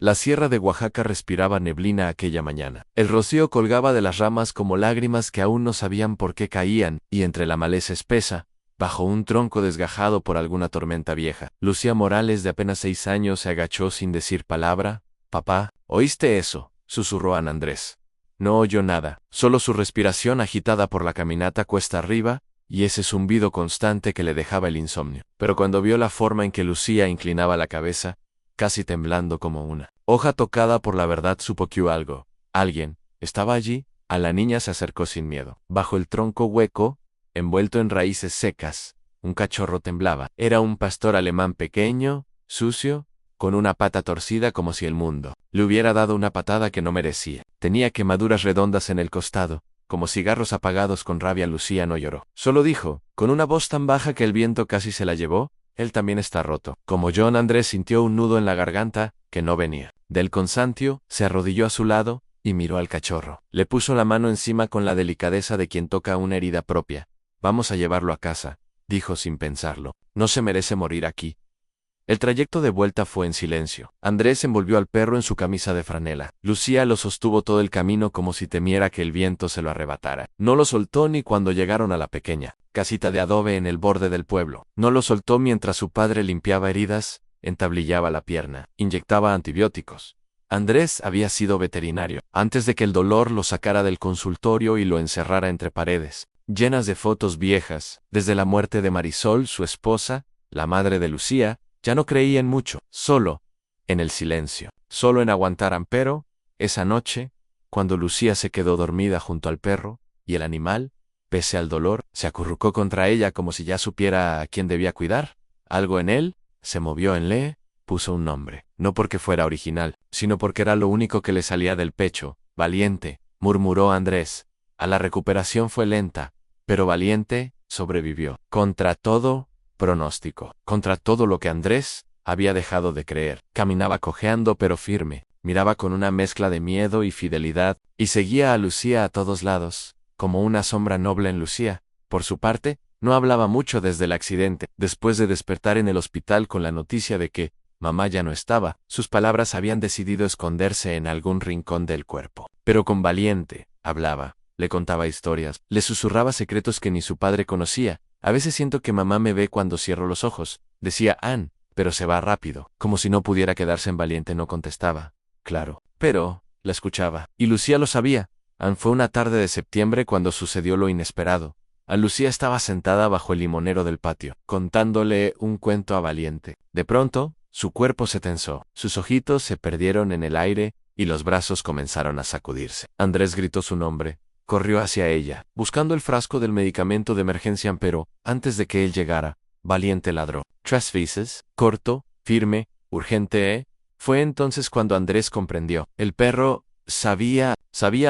La sierra de Oaxaca respiraba neblina aquella mañana. El rocío colgaba de las ramas como lágrimas que aún no sabían por qué caían, y entre la maleza espesa, bajo un tronco desgajado por alguna tormenta vieja, Lucía Morales, de apenas 6 años, se agachó sin decir palabra. «Papá, ¿oíste eso?», susurró Ana Andrés. No oyó nada, solo su respiración agitada por la caminata cuesta arriba, y ese zumbido constante que le dejaba el insomnio. Pero cuando vio la forma en que Lucía inclinaba la cabeza, casi temblando como una hoja tocada por la verdad, supo que alguien, estaba allí. A la niña se acercó sin miedo. Bajo el tronco hueco, envuelto en raíces secas, un cachorro temblaba. Era un pastor alemán pequeño, sucio, con una pata torcida como si el mundo le hubiera dado una patada que no merecía. Tenía quemaduras redondas en el costado, como cigarros apagados. Con rabia Lucía no lloró. Solo dijo, con una voz tan baja que el viento casi se la llevó: «Él también está roto». Como John, Andrés sintió un nudo en la garganta que no venía del cansancio. Se arrodilló a su lado y miró al cachorro. Le puso la mano encima con la delicadeza de quien toca una herida propia. «Vamos a llevarlo a casa», dijo sin pensarlo. «No se merece morir aquí». El trayecto de vuelta fue en silencio. Andrés envolvió al perro en su camisa de franela. Lucía lo sostuvo todo el camino como si temiera que el viento se lo arrebatara. No lo soltó ni cuando llegaron a la pequeña casita de adobe en el borde del pueblo. No lo soltó mientras su padre limpiaba heridas, entablillaba la pierna, inyectaba antibióticos. Andrés había sido veterinario antes de que el dolor lo sacara del consultorio y lo encerrara entre paredes llenas de fotos viejas. Desde la muerte de Marisol, su esposa, la madre de Lucía, ya no creía en mucho, solo en el silencio, solo en aguantar. Pero esa noche, cuando Lucía se quedó dormida junto al perro, y el animal, pese al dolor, se acurrucó contra ella como si ya supiera a quién debía cuidar, algo en él se movió. Le puso un nombre, no porque fuera original, sino porque era lo único que le salía del pecho. «Valiente», murmuró Andrés. A la recuperación fue lenta, pero Valiente sobrevivió. Contra todo pronóstico, contra todo lo que Andrés había dejado de creer. Caminaba cojeando pero firme, miraba con una mezcla de miedo y fidelidad, y seguía a Lucía a todos lados, como una sombra noble en Lucía. Por su parte, no hablaba mucho desde el accidente. Después de despertar en el hospital con la noticia de que mamá ya no estaba, sus palabras habían decidido esconderse en algún rincón del cuerpo. Pero con Valiente hablaba, le contaba historias, le susurraba secretos que ni su padre conocía. «A veces siento que mamá me ve cuando cierro los ojos», decía Ann, «pero se va rápido». Como si no pudiera quedarse en Valiente no contestaba. Claro, pero la escuchaba. Y Lucía lo sabía. Ann, fue una tarde de septiembre cuando sucedió lo inesperado. Lucía estaba sentada bajo el limonero del patio, contándole un cuento a Valiente. De pronto, su cuerpo se tensó, sus ojitos se perdieron en el aire y los brazos comenzaron a sacudirse. Andrés gritó su nombre. Corrió hacia ella, buscando el frasco del medicamento de emergencia, pero, antes de que él llegara, Valiente ladró. 3 veces, corto, firme, urgente. Fue entonces cuando Andrés comprendió. El perro sabía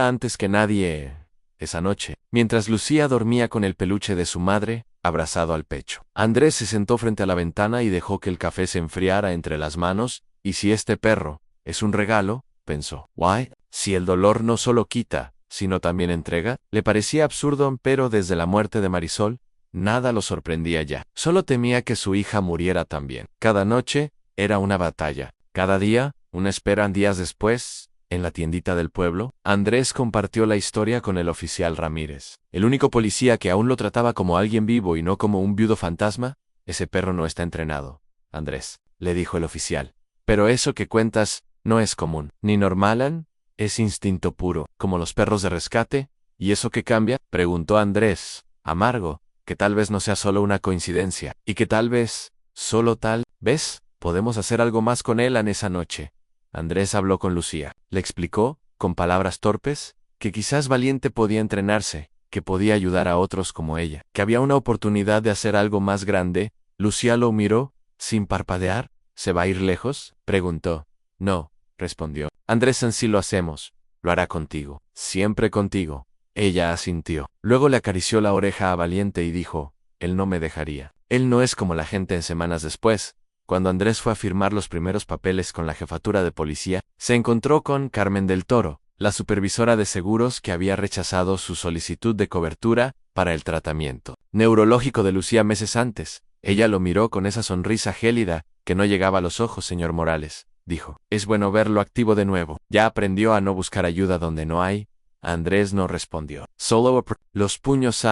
antes que nadie. Esa noche, mientras Lucía dormía con el peluche de su madre abrazado al pecho, Andrés se sentó frente a la ventana y dejó que el café se enfriara entre las manos. «¿Y si este perro es un regalo?», pensó. «Why, si el dolor no solo quita, sino también entrega». Le parecía absurdo, pero desde la muerte de Marisol, nada lo sorprendía ya. Solo temía que su hija muriera también. Cada noche era una batalla, cada día una espera. Días después, en la tiendita del pueblo, Andrés compartió la historia con el oficial Ramírez, el único policía que aún lo trataba como alguien vivo y no como un viudo fantasma. «Ese perro no está entrenado, Andrés», le dijo el oficial. «Pero eso que cuentas no es común, ni normal, Ann. Es instinto puro, como los perros de rescate». «¿Y eso qué cambia?», preguntó Andrés, amargo. «Que tal vez no sea solo una coincidencia, y que tal vez, solo tal vez, podemos hacer algo más con él en esa noche». Andrés habló con Lucía. Le explicó, con palabras torpes, que quizás Valiente podía entrenarse, que podía ayudar a otros como ella, que había una oportunidad de hacer algo más grande. Lucía lo miró, sin parpadear. «¿Se va a ir lejos?», preguntó. «No», respondió. «Andrés, así lo hacemos. Lo hará contigo. Siempre contigo». Ella asintió. Luego le acarició la oreja a Valiente y dijo: «Él no me dejaría. Él no es como la gente». Semanas después, cuando Andrés fue a firmar los primeros papeles con la jefatura de policía, se encontró con Carmen del Toro, la supervisora de seguros, que había rechazado su solicitud de cobertura para el tratamiento neurológico de Lucía meses antes. Ella lo miró con esa sonrisa gélida que no llegaba a los ojos. «Señor Morales, dijo. Es bueno verlo activo de nuevo. Ya aprendió a no buscar ayuda donde no hay. Andrés no respondió. Solo los puños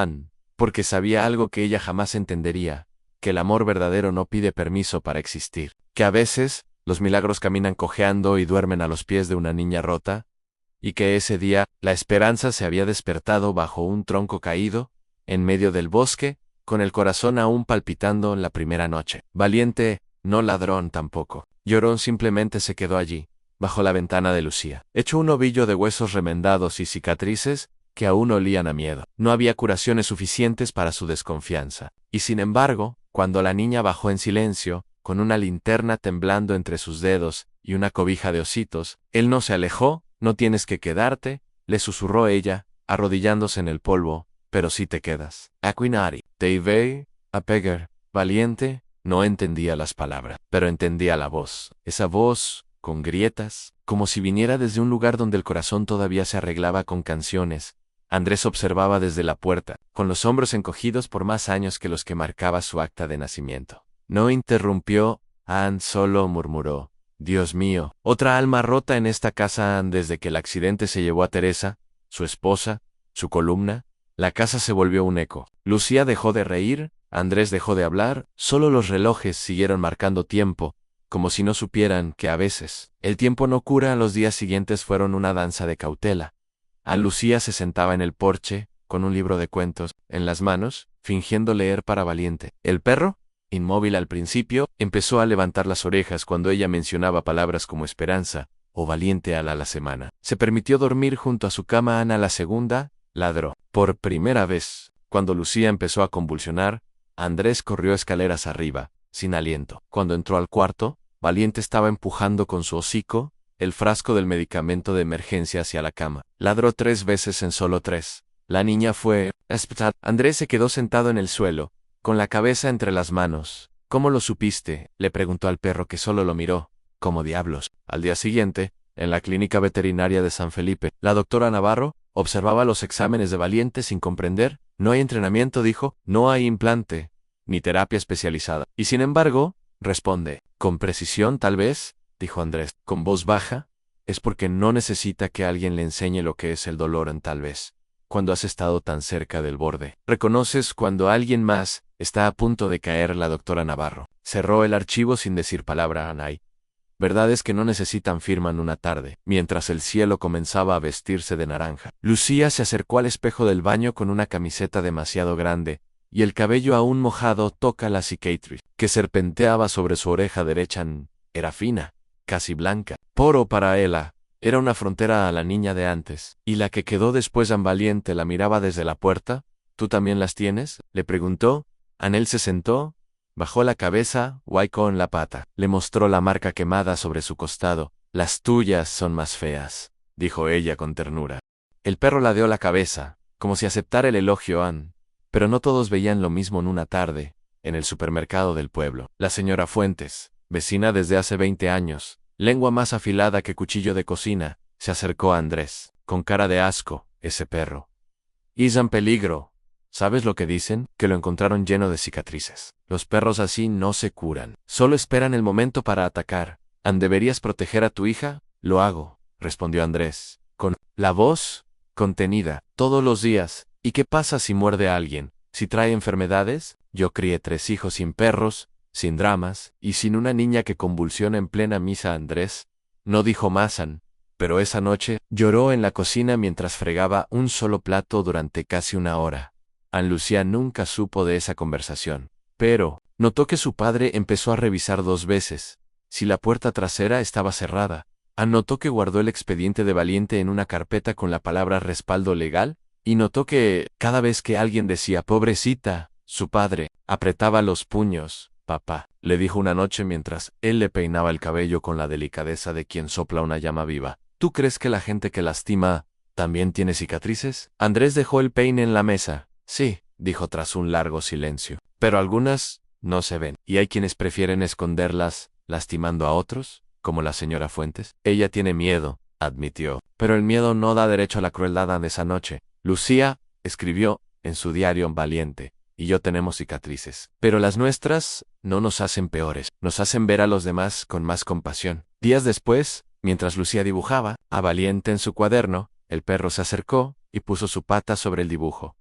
porque sabía algo que ella jamás entendería, que el amor verdadero no pide permiso para existir, que a veces los milagros caminan cojeando y duermen a los pies de una niña rota, y que ese día la esperanza se había despertado bajo un tronco caído, en medio del bosque, con el corazón aún palpitando en la primera noche. Valiente, no ladrón tampoco. Llorón simplemente se quedó allí, bajo la ventana de Lucía, hecho un ovillo de huesos remendados y cicatrices que aún olían a miedo. No había curaciones suficientes para su desconfianza. Y sin embargo, cuando la niña bajó en silencio, con una linterna temblando entre sus dedos y una cobija de ositos, él no se alejó. No tienes que quedarte, le susurró ella, arrodillándose en el polvo, pero sí te quedas. Aquinari, Dave, Apeger, valiente, no entendía las palabras, pero entendía la voz. Esa voz, con grietas, como si viniera desde un lugar donde el corazón todavía se arreglaba con canciones. Andrés observaba desde la puerta, con los hombros encogidos por más años que los que marcaba su acta de nacimiento. No interrumpió, Anne solo murmuró. Dios mío, otra alma rota en esta casa desde que el accidente se llevó a Teresa, su esposa, su columna. La casa se volvió un eco. Lucía dejó de reír, Andrés dejó de hablar, solo los relojes siguieron marcando tiempo, como si no supieran que a veces el tiempo no cura. Los días siguientes fueron una danza de cautela. Lucía se sentaba en el porche, con un libro de cuentos en las manos, fingiendo leer para Valiente. El perro, inmóvil al principio, empezó a levantar las orejas cuando ella mencionaba palabras como esperanza o valiente a la semana. Se permitió dormir junto a su cama. Ana la segunda, ladró. Por primera vez, cuando Lucía empezó a convulsionar, Andrés corrió escaleras arriba, sin aliento. Cuando entró al cuarto, Valiente estaba empujando con su hocico el frasco del medicamento de emergencia hacia la cama. Ladró 3 veces en solo 3. La niña fue... Andrés se quedó sentado en el suelo, con la cabeza entre las manos. ¿Cómo lo supiste?, le preguntó al perro, que solo lo miró. ¿Cómo diablos? Al día siguiente, en la clínica veterinaria de San Felipe, la doctora Navarro observaba los exámenes de Valiente sin comprender. No hay entrenamiento, dijo, no hay implante, ni terapia especializada. Y sin embargo, responde, con precisión tal vez, dijo Andrés, con voz baja, es porque no necesita que alguien le enseñe lo que es el dolor en tal vez. Cuando has estado tan cerca del borde, reconoces cuando alguien más está a punto de caer. La doctora Navarro cerró el archivo sin decir palabra a Anay. Verdad es que no necesitan firma en una tarde, mientras el cielo comenzaba a vestirse de naranja. Lucía se acercó al espejo del baño con una camiseta demasiado grande, y el cabello aún mojado. Toca la cicatriz que serpenteaba sobre su oreja derecha. Era fina, casi blanca. Poro para ella. Era una frontera a la niña de antes. Y la que quedó después. Valiente la miraba desde la puerta. ¿Tú también las tienes?, le preguntó. Anel se sentó, bajó la cabeza, huaicó en la pata. Le mostró la marca quemada sobre su costado. Las tuyas son más feas, dijo ella con ternura. El perro ladeó la cabeza, como si aceptara el elogio. Pero no todos veían lo mismo. En una tarde, en el supermercado del pueblo, la señora Fuentes, vecina desde hace 20 años, lengua más afilada que cuchillo de cocina, se acercó a Andrés, con cara de asco. Ese perro es en peligro. ¿Sabes lo que dicen? Que lo encontraron lleno de cicatrices. Los perros así no se curan. Solo esperan el momento para atacar. ¿Deberías proteger a tu hija? Lo hago, respondió Andrés, con la voz contenida. Todos los días. ¿Y qué pasa si muerde a alguien? ¿Si trae enfermedades? Yo crié 3 hijos sin perros, sin dramas, y sin una niña que convulsiona en plena misa. Andrés no dijo más, pero esa noche lloró en la cocina mientras fregaba un solo plato durante casi una hora. Lucía nunca supo de esa conversación, pero notó que su padre empezó a revisar 2 veces si la puerta trasera estaba cerrada. Notó que guardó el expediente de Valiente en una carpeta con la palabra respaldo legal, y notó que, cada vez que alguien decía pobrecita, su padre apretaba los puños. Papá, le dijo una noche mientras él le peinaba el cabello con la delicadeza de quien sopla una llama viva. ¿Tú crees que la gente que lastima también tiene cicatrices? Andrés dejó el peine en la mesa. Sí, dijo tras un largo silencio. Pero algunas no se ven, y hay quienes prefieren esconderlas, lastimando a otros, como la señora Fuentes. Ella tiene miedo, admitió. Pero el miedo no da derecho a la crueldad. De esa noche, Lucía escribió en su diario Valiente, y yo tenemos cicatrices. Pero las nuestras no nos hacen peores, nos hacen ver a los demás con más compasión. Días después, mientras Lucía dibujaba, a Valiente en su cuaderno, el perro se acercó y puso su pata sobre el dibujo.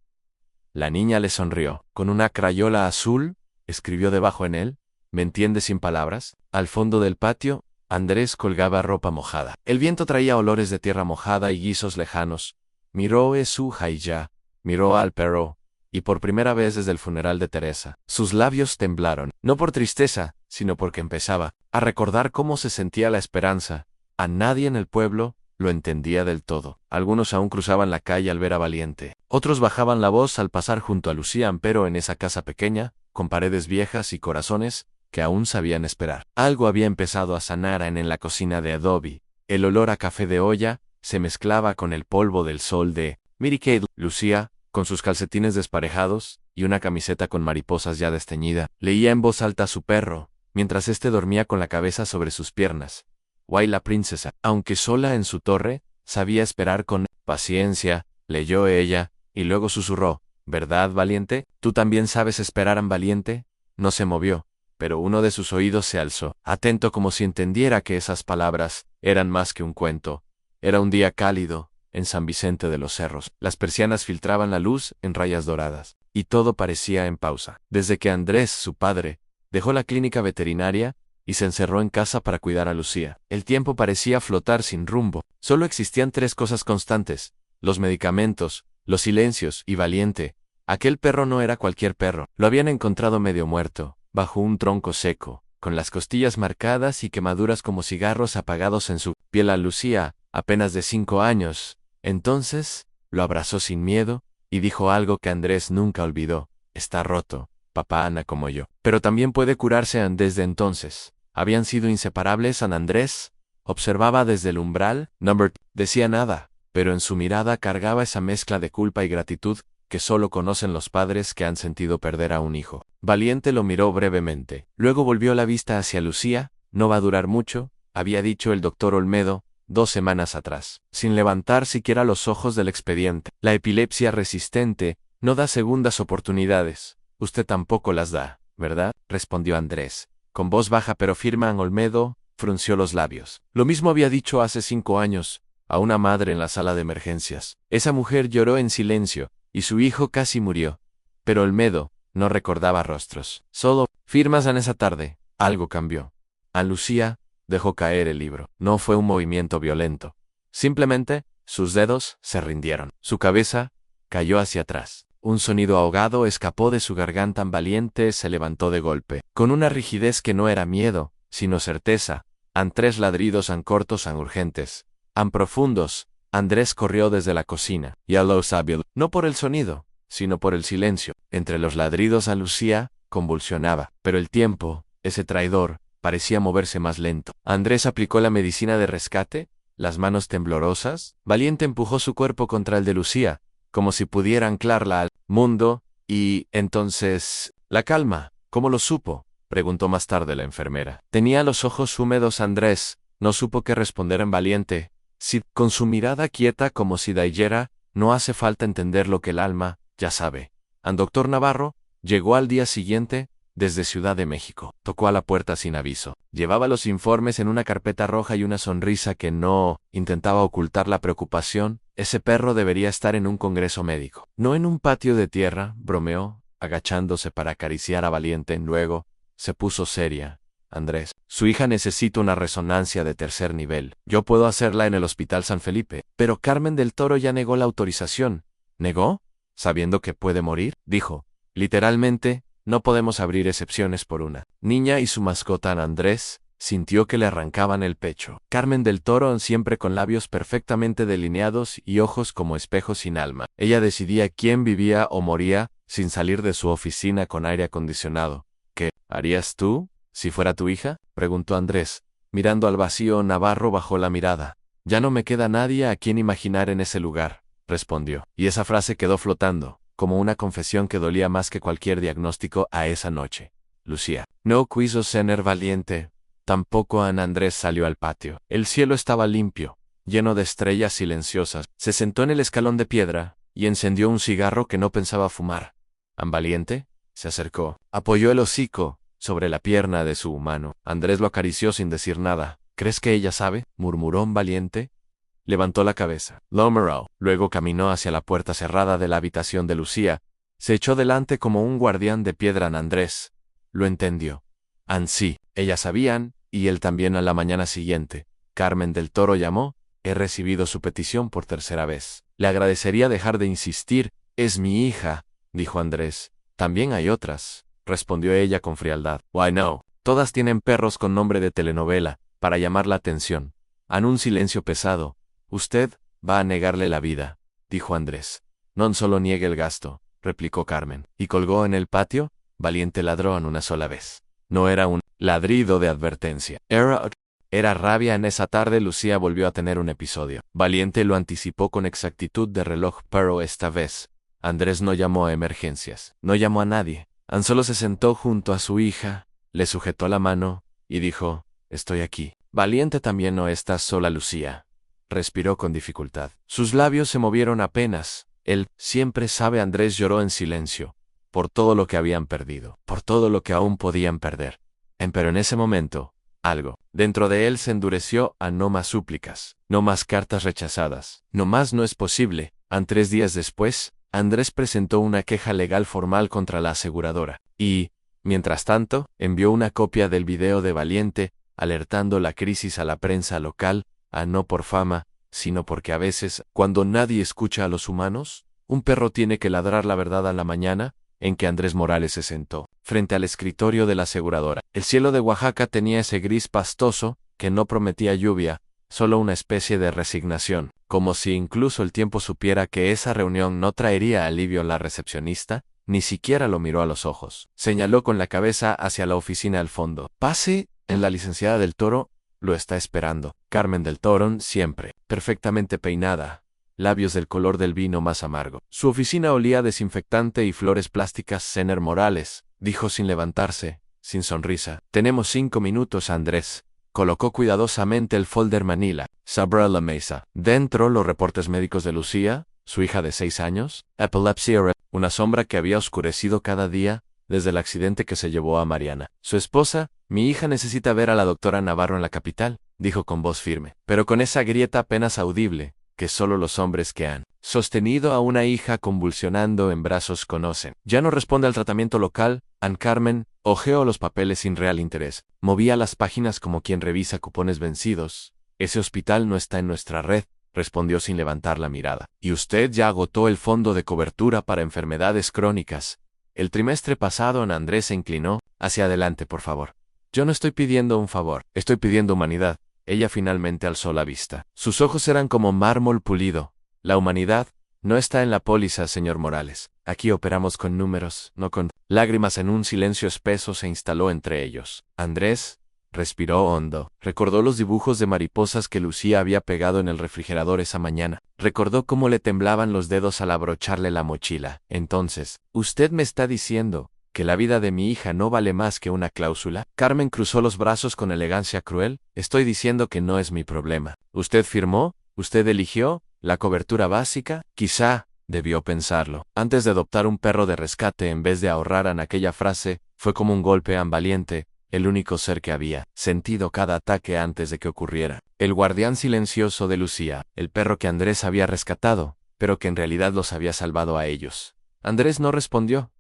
La niña le sonrió. Con una crayola azul, escribió debajo en él, ¿me entiendes sin palabras? Al fondo del patio, Andrés colgaba ropa mojada. El viento traía olores de tierra mojada y guisos lejanos. Miró a su hija, miró al perro, y por primera vez desde el funeral de Teresa, sus labios temblaron, no por tristeza, sino porque empezaba a recordar cómo se sentía la esperanza. A nadie en el pueblo lo entendía del todo. Algunos aún cruzaban la calle al ver a Valiente. Otros bajaban la voz al pasar junto a Lucía Ampero en esa casa pequeña, con paredes viejas y corazones que aún sabían esperar. Algo había empezado a sanar en la cocina de adobe. El olor a café de olla se mezclaba con el polvo del sol de Mary Kay. Lucía, con sus calcetines desparejados y una camiseta con mariposas ya desteñida, leía en voz alta a su perro, mientras éste dormía con la cabeza sobre sus piernas. Guay la princesa, aunque sola en su torre, sabía esperar con paciencia, leyó ella, y luego susurró, ¿verdad, Valiente? ¿Tú también sabes esperar, Valiente? No se movió, pero uno de sus oídos se alzó, atento como si entendiera que esas palabras eran más que un cuento. Era un día cálido, en San Vicente de los Cerros. Las persianas filtraban la luz en rayas doradas, y todo parecía en pausa. Desde que Andrés, su padre, dejó la clínica veterinaria y se encerró en casa para cuidar a Lucía, el tiempo parecía flotar sin rumbo. Solo existían tres cosas constantes: los medicamentos, los silencios y Valiente. Aquel perro no era cualquier perro. Lo habían encontrado medio muerto, bajo un tronco seco, con las costillas marcadas y quemaduras como cigarros apagados en su piel. A Lucía, apenas de 5 años, entonces, lo abrazó sin miedo y dijo algo que Andrés nunca olvidó: está roto, papá. Ana como yo. Pero también puede curarse. Desde entonces, habían sido inseparables. Andrés observaba desde el umbral. No decía nada, pero en su mirada cargaba esa mezcla de culpa y gratitud que solo conocen los padres que han sentido perder a un hijo. Valiente lo miró brevemente. Luego volvió la vista hacia Lucía. No va a durar mucho, había dicho el doctor Olmedo 2 semanas atrás, sin levantar siquiera los ojos del expediente. La epilepsia resistente no da segundas oportunidades. Usted tampoco las da, ¿verdad?, respondió Andrés, con voz baja pero firme. Olmedo frunció los labios. Lo mismo había dicho hace 5 años a una madre en la sala de emergencias. Esa mujer lloró en silencio, y su hijo casi murió. Pero Olmedo no recordaba rostros, solo firmas. En esa tarde, algo cambió. A Lucía dejó caer el libro. No fue un movimiento violento. Simplemente, sus dedos se rindieron. Su cabeza cayó hacia atrás. Un sonido ahogado escapó de su garganta. Valiente se levantó de golpe, con una rigidez que no era miedo, sino certeza. An 3 ladridos, an cortos, an urgentes, an profundos. Andrés corrió desde la cocina, y a lo sabio, no por el sonido, sino por el silencio. Entre los ladridos a Lucía convulsionaba, pero el tiempo, ese traidor, parecía moverse más lento. Andrés aplicó la medicina de rescate, las manos temblorosas. Valiente empujó su cuerpo contra el de Lucía, como si pudiera anclarla al mundo, y entonces, la calma. ¿Cómo lo supo?, preguntó más tarde la enfermera. Tenía los ojos húmedos. Andrés no supo qué responder. En Valiente, sí, con su mirada quieta como si dayera, no hace falta entender lo que el alma ya sabe. Al doctor Navarro llegó al día siguiente, desde Ciudad de México. Tocó a la puerta sin aviso. Llevaba los informes en una carpeta roja y una sonrisa que no intentaba ocultar la preocupación. Ese perro debería estar en un congreso médico, no en un patio de tierra, bromeó, agachándose para acariciar a Valiente. Luego, se puso seria. Andrés, su hija necesita una resonancia de 3er nivel. Yo puedo hacerla en el Hospital San Felipe. Pero Carmen del Toro ya negó la autorización. ¿Negó? ¿Sabiendo que puede morir? Dijo. Literalmente, no podemos abrir excepciones por una niña y su mascota. Andrés sintió que le arrancaban el pecho. Carmen del Toro, siempre con labios perfectamente delineados y ojos como espejos sin alma. Ella decidía quién vivía o moría, sin salir de su oficina con aire acondicionado. ¿Qué harías tú si fuera tu hija?, preguntó Andrés, mirando al vacío. Navarro bajó la mirada. Ya no me queda nadie a quien imaginar en ese lugar, respondió. Y esa frase quedó flotando, como una confesión que dolía más que cualquier diagnóstico a esa noche. Lucía no quiso ser Valiente. Tampoco. Andrés salió al patio. El cielo estaba limpio, lleno de estrellas silenciosas. Se sentó en el escalón de piedra y encendió un cigarro que no pensaba fumar. Valiente se acercó, apoyó el hocico sobre la pierna de su humano. Andrés lo acarició sin decir nada. ¿Crees que ella sabe?, murmuró valiente. Levantó la cabeza. Lomerau. Luego caminó hacia la puerta cerrada de la habitación de Lucía. Se echó delante como un guardián de piedra. Andrés lo entendió. Ansí, ellas sabían, y él también. A la mañana siguiente, Carmen del Toro llamó. He recibido su petición por tercera vez. Le agradecería dejar de insistir. Es mi hija, dijo Andrés. También hay otras, respondió ella con frialdad. Why no? Todas tienen perros con nombre de telenovela, para llamar la atención. En un silencio pesado. Usted va a negarle la vida, dijo Andrés. Non solo niegue el gasto, replicó Carmen. Y colgó en el patio. Valiente ladró en una sola vez. No era un ladrido de advertencia. Era rabia. En esa tarde Lucía volvió a tener un episodio. Valiente lo anticipó con exactitud de reloj, pero esta vez Andrés no llamó a emergencias. No llamó a nadie. Solo se sentó junto a su hija, le sujetó la mano y dijo: estoy aquí. Valiente también. No estás sola, Lucía. Respiró con dificultad. Sus labios se movieron apenas. Él siempre sabe. Andrés lloró en silencio, por todo lo que habían perdido, por todo lo que aún podían perder. Pero en ese momento, algo dentro de él se endureció a no más súplicas, no más cartas rechazadas, no más no es posible. 3 días después, Andrés presentó una queja legal formal contra la aseguradora, y, mientras tanto, envió una copia del video de Valiente, alertando la crisis a la prensa local, no por fama, sino porque a veces, cuando nadie escucha a los humanos, un perro tiene que ladrar la verdad. A la mañana en que Andrés Morales se sentó frente al escritorio de la aseguradora, el cielo de Oaxaca tenía ese gris pastoso que no prometía lluvia, solo una especie de resignación, como si incluso el tiempo supiera que esa reunión no traería alivio. La recepcionista ni siquiera lo miró a los ojos. Señaló con la cabeza hacia la oficina al fondo. Pase, en la licenciada del Toro lo está esperando. Carmen del Toro, siempre perfectamente peinada, labios del color del vino más amargo. Su oficina olía a desinfectante y flores plásticas. Señor Morales, dijo sin levantarse, sin sonrisa. Tenemos 5 minutos. Andrés colocó cuidadosamente el folder manila sobre la mesa. Dentro, los reportes médicos de Lucía, su hija de 6 años, epilepsia, una sombra que había oscurecido cada día desde el accidente que se llevó a Mariana. Su esposa: mi hija necesita ver a la doctora Navarro en la capital, dijo con voz firme, pero con esa grieta apenas audible que solo los hombres que han sostenido a una hija convulsionando en brazos conocen. Ya no responde al tratamiento local. Carmen hojeó los papeles sin real interés. Movía las páginas como quien revisa cupones vencidos. Ese hospital no está en nuestra red, respondió sin levantar la mirada. Y usted ya agotó el fondo de cobertura para enfermedades crónicas el trimestre pasado. Andrés se inclinó. Hacia adelante, por favor. Yo no estoy pidiendo un favor, estoy pidiendo humanidad. Ella finalmente alzó la vista. Sus ojos eran como mármol pulido. La humanidad no está en la póliza, señor Morales. Aquí operamos con números, no con lágrimas. En un silencio espeso se instaló entre ellos. Andrés respiró hondo. Recordó los dibujos de mariposas que Lucía había pegado en el refrigerador esa mañana. Recordó cómo le temblaban los dedos al abrocharle la mochila. Entonces, ¿usted me está diciendo que la vida de mi hija no vale más que una cláusula? Carmen cruzó los brazos con elegancia cruel. Estoy diciendo que no es mi problema. Usted firmó, usted eligió la cobertura básica. Quizá debió pensarlo antes de adoptar un perro de rescate en vez de ahorrar. En aquella frase fue como un golpe a Valiente, el único ser que había sentido cada ataque antes de que ocurriera. El guardián silencioso de Lucía, el perro que Andrés había rescatado, pero que en realidad los había salvado a ellos. Andrés no respondió.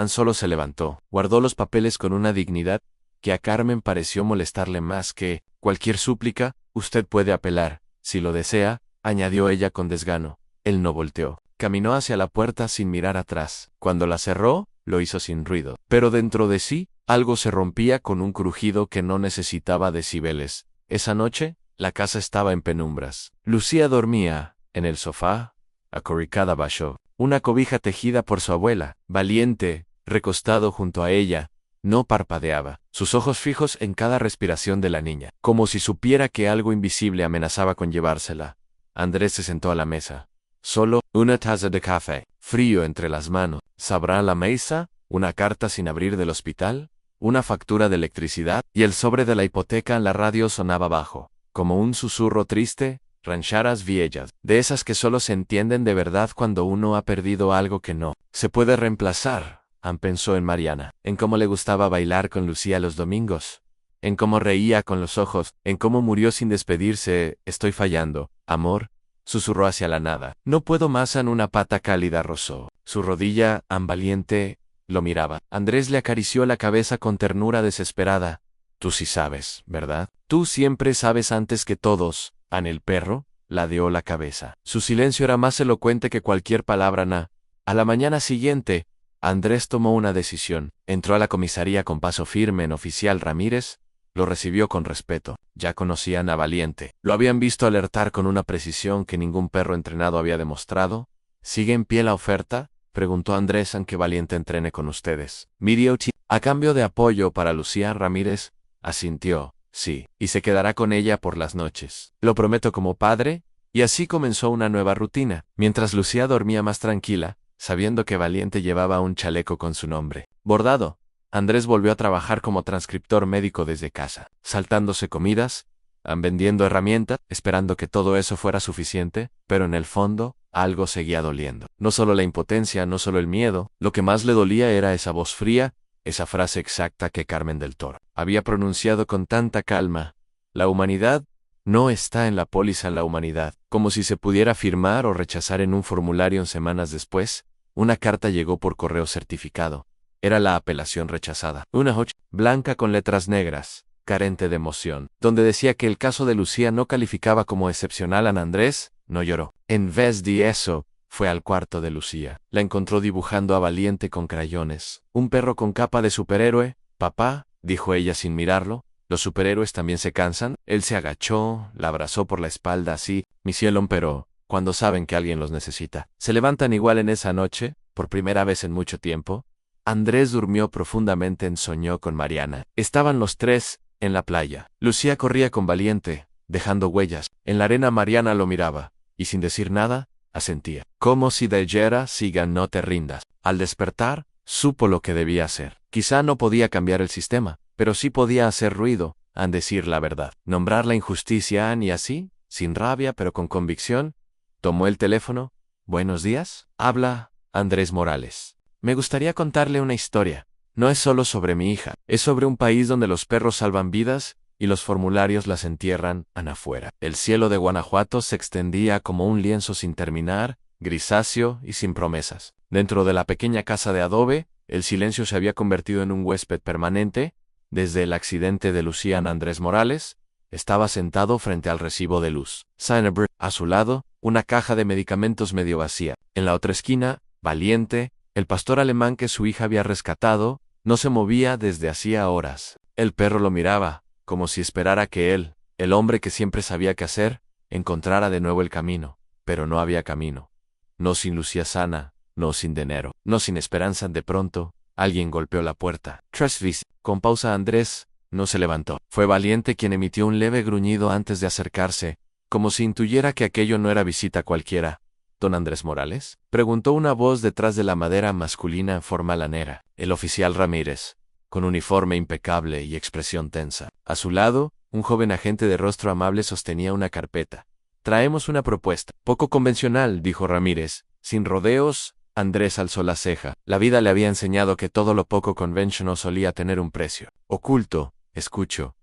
Solo se levantó, guardó los papeles con una dignidad que a Carmen pareció molestarle más que cualquier súplica. Usted puede apelar, si lo desea, añadió ella con desgano. Él no volteó. Caminó hacia la puerta sin mirar atrás. Cuando la cerró, lo hizo sin ruido. Pero dentro de sí, algo se rompía con un crujido que no necesitaba decibeles. Esa noche, la casa estaba en penumbras. Lucía dormía en el sofá, acurrucada bajo una cobija tejida por su abuela. Valiente, recostado junto a ella, no parpadeaba, sus ojos fijos en cada respiración de la niña, como si supiera que algo invisible amenazaba con llevársela. Andrés se sentó a la mesa. Solo una taza de café, frío entre las manos. ¿Sabrá la mesa? Una carta sin abrir del hospital, una factura de electricidad, y el sobre de la hipoteca. En la radio sonaba bajo, como un susurro triste. Rancheras viejas, de esas que solo se entienden de verdad cuando uno ha perdido algo que no se puede reemplazar. Pensó en Mariana, en cómo le gustaba bailar con Lucía los domingos, en cómo reía con los ojos, en cómo murió sin despedirse. Estoy fallando, amor, susurró hacia la nada. No puedo más. En una pata cálida rozó su rodilla, valiente, lo miraba. Andrés le acarició la cabeza con ternura desesperada. Tú sí sabes, ¿verdad? Tú siempre sabes antes que todos. El perro ladeó la cabeza. Su silencio era más elocuente que cualquier palabra. A la mañana siguiente, Andrés tomó una decisión. Entró a la comisaría con paso firme. Oficial Ramírez lo recibió con respeto. Ya conocían a Valiente. Lo habían visto alertar con una precisión que ningún perro entrenado había demostrado. ¿Sigue en pie la oferta?, preguntó Andrés. Aunque Valiente entrene con ustedes. A cambio de apoyo para Lucía. Ramírez asintió. Sí, y se quedará con ella por las noches. Lo prometo como padre. Y así comenzó una nueva rutina. Mientras Lucía dormía más tranquila, sabiendo que Valiente llevaba un chaleco con su nombre bordado, Andrés volvió a trabajar como transcriptor médico desde casa, saltándose comidas, vendiendo herramientas, esperando que todo eso fuera suficiente, pero en el fondo, algo seguía doliendo. No solo la impotencia, no solo el miedo, lo que más le dolía era esa voz fría, esa frase exacta que Carmen del Toro había pronunciado con tanta calma. La humanidad no está en la póliza. La humanidad, como si se pudiera firmar o rechazar en un formulario. Semanas después, una carta llegó por correo certificado. Era la apelación rechazada. Una hoja blanca con letras negras, carente de emoción, donde decía que el caso de Lucía no calificaba como excepcional. Andrés no lloró. En vez de eso, fue al cuarto de Lucía. La encontró dibujando a Valiente con crayones. Un perro con capa de superhéroe. Papá, dijo ella sin mirarlo, ¿los superhéroes también se cansan? Él se agachó, la abrazó por la espalda así. Mi cielo, pero cuando saben que alguien los necesita, ¿se levantan igual en esa noche, por primera vez en mucho tiempo? Andrés durmió profundamente. Soñó con Mariana. Estaban los tres en la playa. Lucía corría con Valiente, dejando huellas. En la arena Mariana lo miraba, y sin decir nada, asentía. Como si dijera, siga, no te rindas. Al despertar, supo lo que debía hacer. Quizá no podía cambiar el sistema, pero sí podía hacer ruido, decir la verdad. Nombrar la injusticia. Y así, sin rabia pero con convicción, tomó el teléfono. Buenos días. Habla Andrés Morales. Me gustaría contarle una historia. No es solo sobre mi hija, es sobre un país donde los perros salvan vidas y los formularios las entierran afuera. El cielo de Guanajuato se extendía como un lienzo sin terminar, grisáceo y sin promesas. Dentro de la pequeña casa de adobe, el silencio se había convertido en un huésped permanente. Desde el accidente de Lucía, Andrés Morales estaba sentado frente al recibo de luz. A su lado, una caja de medicamentos medio vacía. En la otra esquina, Valiente, el pastor alemán que su hija había rescatado, no se movía desde hacía horas. El perro lo miraba, como si esperara que él, el hombre que siempre sabía qué hacer, encontrara de nuevo el camino. Pero no había camino. No sin Lucía sana, no sin dinero, no sin esperanza. De pronto, alguien golpeó la puerta. Tresvis, con pausa. Andrés no se levantó. Fue Valiente quien emitió un leve gruñido antes de acercarse, como si intuyera que aquello no era visita cualquiera. ¿Don Andrés Morales?, preguntó una voz detrás de la madera masculina formalanera. El oficial Ramírez, con uniforme impecable y expresión tensa. A su lado, un joven agente de rostro amable sostenía una carpeta. Traemos una propuesta. Poco convencional, dijo Ramírez. Sin rodeos. Andrés alzó la ceja. La vida le había enseñado que todo lo poco convencional solía tener un precio. Oculto, escucho.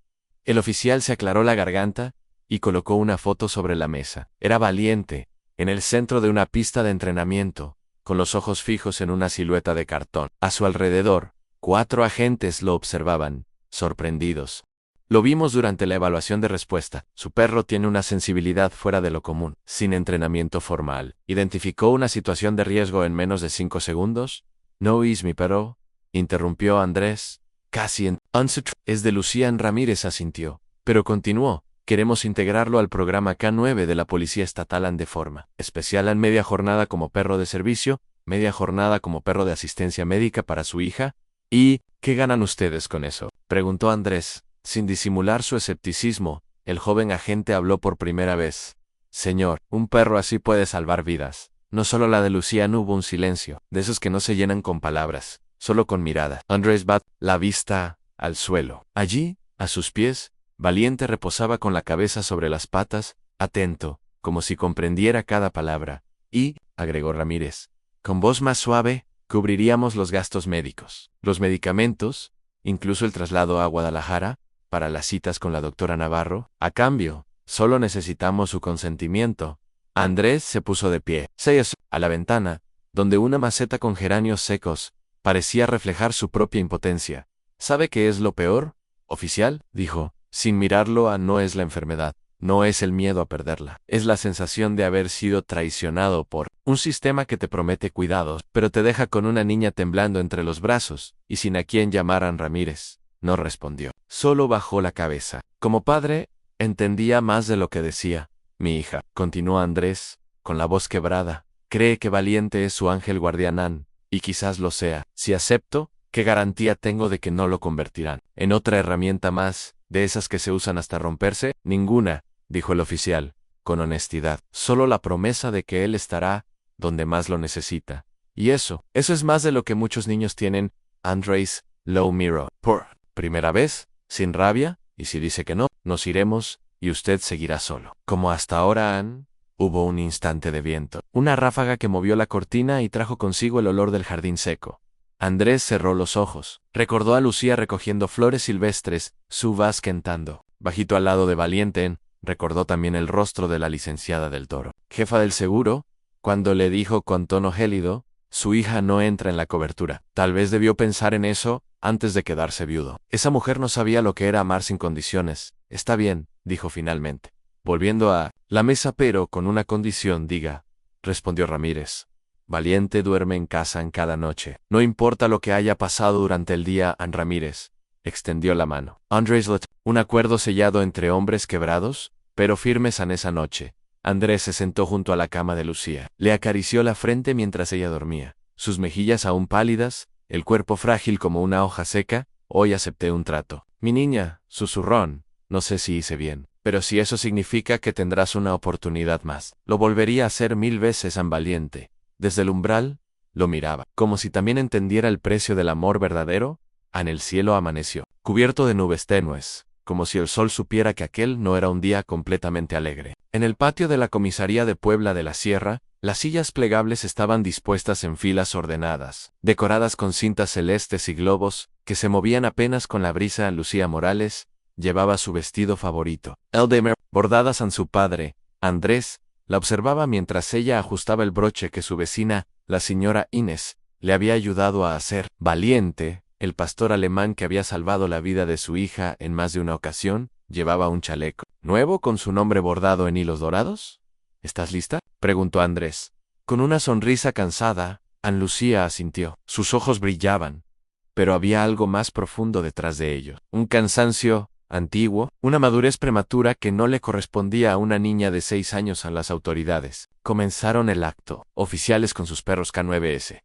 El oficial se aclaró la garganta y colocó una foto sobre la mesa. Era Valiente, en el centro de una pista de entrenamiento, con los ojos fijos en una silueta de cartón. A su alrededor, 4 agentes lo observaban, sorprendidos. Lo vimos durante la evaluación de respuesta. Su perro tiene una sensibilidad fuera de lo común, sin entrenamiento formal. ¿Identificó una situación de riesgo en menos de 5 segundos? No es mi perro, interrumpió Andrés. Casi en es de Lucía. Ramírez asintió, pero continuó. Queremos integrarlo al programa K9 de la Policía Estatal de forma especial. En media jornada como perro de servicio, media jornada como perro de asistencia médica para su hija. ¿Y qué ganan ustedes con eso?, preguntó Andrés. Sin disimular su escepticismo, el joven agente habló por primera vez. Señor, un perro así puede salvar vidas. No solo la de Lucía. No hubo un silencio, de esos que no se llenan con palabras, solo con mirada. Andrés bajó la vista al suelo. Allí, a sus pies, Valiente reposaba con la cabeza sobre las patas, atento, como si comprendiera cada palabra. Y, agregó Ramírez, con voz más suave, cubriríamos los gastos médicos, los medicamentos, incluso el traslado a Guadalajara, para las citas con la doctora Navarro. A cambio, solo necesitamos su consentimiento. Andrés se puso de pie. Se asomó a la ventana, donde una maceta con geranios secos parecía reflejar su propia impotencia. ¿Sabe qué es lo peor, oficial?, dijo, sin mirarlo. No es la enfermedad, no es el miedo a perderla, es la sensación de haber sido traicionado por un sistema que te promete cuidados, pero te deja con una niña temblando entre los brazos, y sin a quien llamar. A Ramírez no respondió, solo bajó la cabeza. Como padre, entendía más de lo que decía. Mi hija, continuó Andrés, con la voz quebrada, cree que Valiente es su ángel guardián, y quizás lo sea. Si acepto, ¿qué garantía tengo de que no lo convertirán en otra herramienta más, de esas que se usan hasta romperse? Ninguna, dijo el oficial, con honestidad. Solo la promesa de que él estará donde más lo necesita. Y eso es más de lo que muchos niños tienen. Andrés lo miró por primera vez, sin rabia, y si dice que no, nos iremos, y usted seguirá solo. Como hasta ahora han... Hubo un instante de viento, una ráfaga que movió la cortina y trajo consigo el olor del jardín seco. Andrés cerró los ojos. Recordó a Lucía recogiendo flores silvestres, su vas cantando, bajito al lado de Valiente. Recordó también el rostro de la licenciada del Toro, jefa del seguro, cuando le dijo con tono gélido, su hija no entra en la cobertura. Tal vez debió pensar en eso antes de quedarse viudo. Esa mujer no sabía lo que era amar sin condiciones. Está bien, dijo finalmente, volviendo a la mesa, pero con una condición. Diga, respondió Ramírez. Valiente duerme en casa en cada noche. No importa lo que haya pasado durante el día. An Ramírez extendió la mano. Andrés Let, un acuerdo sellado entre hombres quebrados, pero firmes. En esa noche, Andrés se sentó junto a la cama de Lucía. Le acarició la frente mientras ella dormía. Sus mejillas aún pálidas, el cuerpo frágil como una hoja seca. Hoy acepté un trato. Mi niña, susurró. No sé si hice bien, pero si eso significa que tendrás una oportunidad más, lo volvería a hacer 1000 veces. An Valiente, desde el umbral, lo miraba, como si también entendiera el precio del amor verdadero. En el cielo amaneció, cubierto de nubes tenues, como si el sol supiera que aquel no era un día completamente alegre. En el patio de la comisaría de Puebla de la Sierra, las sillas plegables estaban dispuestas en filas ordenadas, decoradas con cintas celestes y globos, que se movían apenas con la brisa. Lucía Morales llevaba su vestido favorito, el de mer, bordadas en su padre. Andrés la observaba mientras ella ajustaba el broche que su vecina, la señora Inés, le había ayudado a hacer. Valiente, el pastor alemán que había salvado la vida de su hija en más de una ocasión, llevaba un chaleco nuevo con su nombre bordado en hilos dorados. ¿Estás lista?, preguntó Andrés. Con una sonrisa cansada, An Lucía asintió. Sus ojos brillaban, pero había algo más profundo detrás de ellos. Un cansancio antiguo, una madurez prematura que no le correspondía a una niña de 6 años. A las autoridades. Comenzaron el acto. Oficiales con sus perros K9S.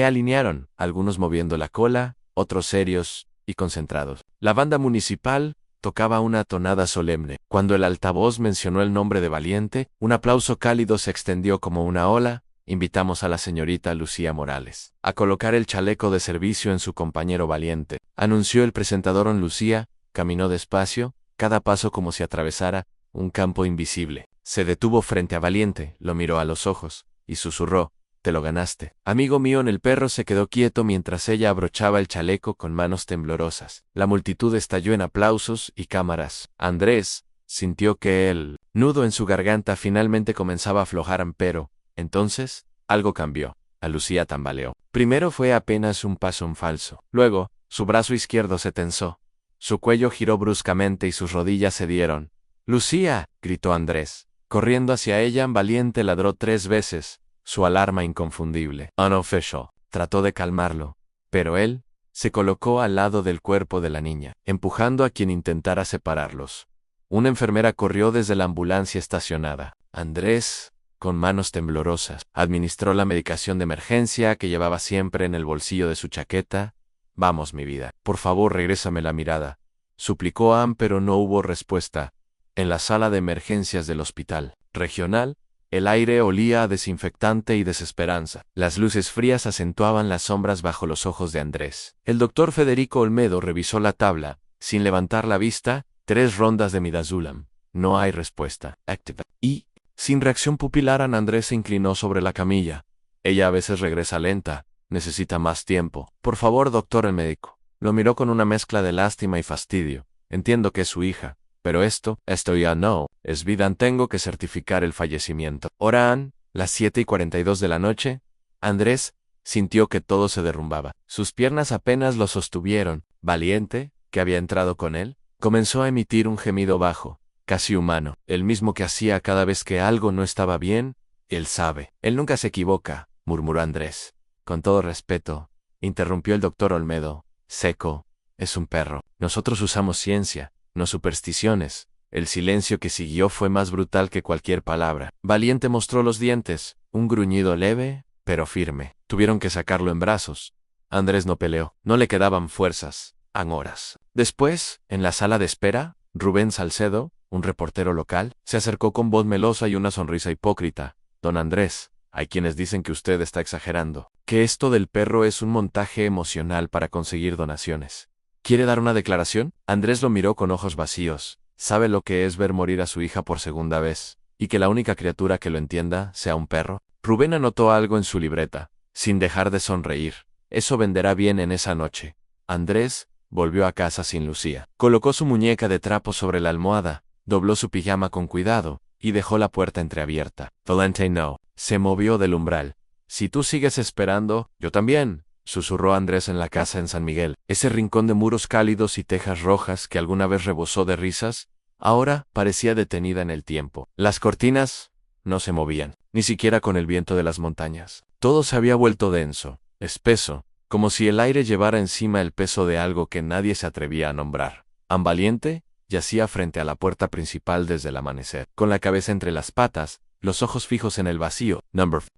Alinearon, algunos moviendo la cola, otros serios y concentrados. La banda municipal tocaba una tonada solemne. Cuando el altavoz mencionó el nombre de Valiente, un aplauso cálido se extendió como una ola. Invitamos a la señorita Lucía Morales a colocar el chaleco de servicio en su compañero Valiente, anunció el presentador. Lucía caminó despacio, cada paso como si atravesara un campo invisible. Se detuvo frente a Valiente, lo miró a los ojos, y susurró, te lo ganaste, amigo mío. El perro se quedó quieto mientras ella abrochaba el chaleco con manos temblorosas. La multitud estalló en aplausos y cámaras. Andrés sintió que el nudo en su garganta finalmente comenzaba a aflojar, pero, entonces, algo cambió. A Lucía tambaleó. Primero fue apenas un paso en falso. Luego, su brazo izquierdo se tensó. Su cuello giró bruscamente y sus rodillas cedieron. ¡Lucía!, gritó Andrés. Corriendo hacia ella, Valiente ladró 3 veces, su alarma inconfundible. Unofficial. Trató de calmarlo, pero él se colocó al lado del cuerpo de la niña, empujando a quien intentara separarlos. Una enfermera corrió desde la ambulancia estacionada. Andrés, con manos temblorosas, administró la medicación de emergencia que llevaba siempre en el bolsillo de su chaqueta. Vamos, mi vida, por favor regrésame la mirada, suplicó Ann, pero no hubo respuesta. En la sala de emergencias del hospital regional, el aire olía a desinfectante y desesperanza. Las luces frías acentuaban las sombras bajo los ojos de Andrés. El doctor Federico Olmedo revisó la tabla, sin levantar la vista. 3 rondas de midazolam. No hay respuesta. Activa. Y, sin reacción pupilar, Andrés se inclinó sobre la camilla. Ella a veces regresa lenta. Necesita más tiempo. Por favor, doctor. El médico lo miró con una mezcla de lástima y fastidio. Entiendo que es su hija, pero esto ya no, es vida. Tengo que certificar el fallecimiento. Oran, las 7:42 de la noche. Andrés sintió que todo se derrumbaba. Sus piernas apenas lo sostuvieron. Valiente, que había entrado con él, comenzó a emitir un gemido bajo, casi humano, el mismo que hacía cada vez que algo no estaba bien. Él sabe. Él nunca se equivoca, murmuró Andrés. Con todo respeto, interrumpió el doctor Olmedo, seco, es un perro. Nosotros usamos ciencia, no supersticiones. El silencio que siguió fue más brutal que cualquier palabra. Valiente mostró los dientes, un gruñido leve, pero firme. Tuvieron que sacarlo en brazos. Andrés no peleó, no le quedaban fuerzas, horas. Después, en la sala de espera, Rubén Salcedo, un reportero local, se acercó con voz melosa y una sonrisa hipócrita. Don Andrés, hay quienes dicen que usted está exagerando, que esto del perro es un montaje emocional para conseguir donaciones. ¿Quiere dar una declaración? Andrés lo miró con ojos vacíos. ¿Sabe lo que es ver morir a su hija por segunda vez, y que la única criatura que lo entienda sea un perro? Rubén anotó algo en su libreta, sin dejar de sonreír. Eso venderá bien en esa noche. Andrés volvió a casa sin Lucía. Colocó su muñeca de trapo sobre la almohada, dobló su pijama con cuidado, y dejó la puerta entreabierta. Valente no, se movió del umbral. Si tú sigues esperando, yo también, susurró Andrés en la casa en San Miguel. Ese rincón de muros cálidos y tejas rojas que alguna vez rebosó de risas, ahora parecía detenida en el tiempo. Las cortinas no se movían, ni siquiera con el viento de las montañas. Todo se había vuelto denso, espeso, como si el aire llevara encima el peso de algo que nadie se atrevía a nombrar. Valiente yacía frente a la puerta principal desde el amanecer, con la cabeza entre las patas, los ojos fijos en el vacío.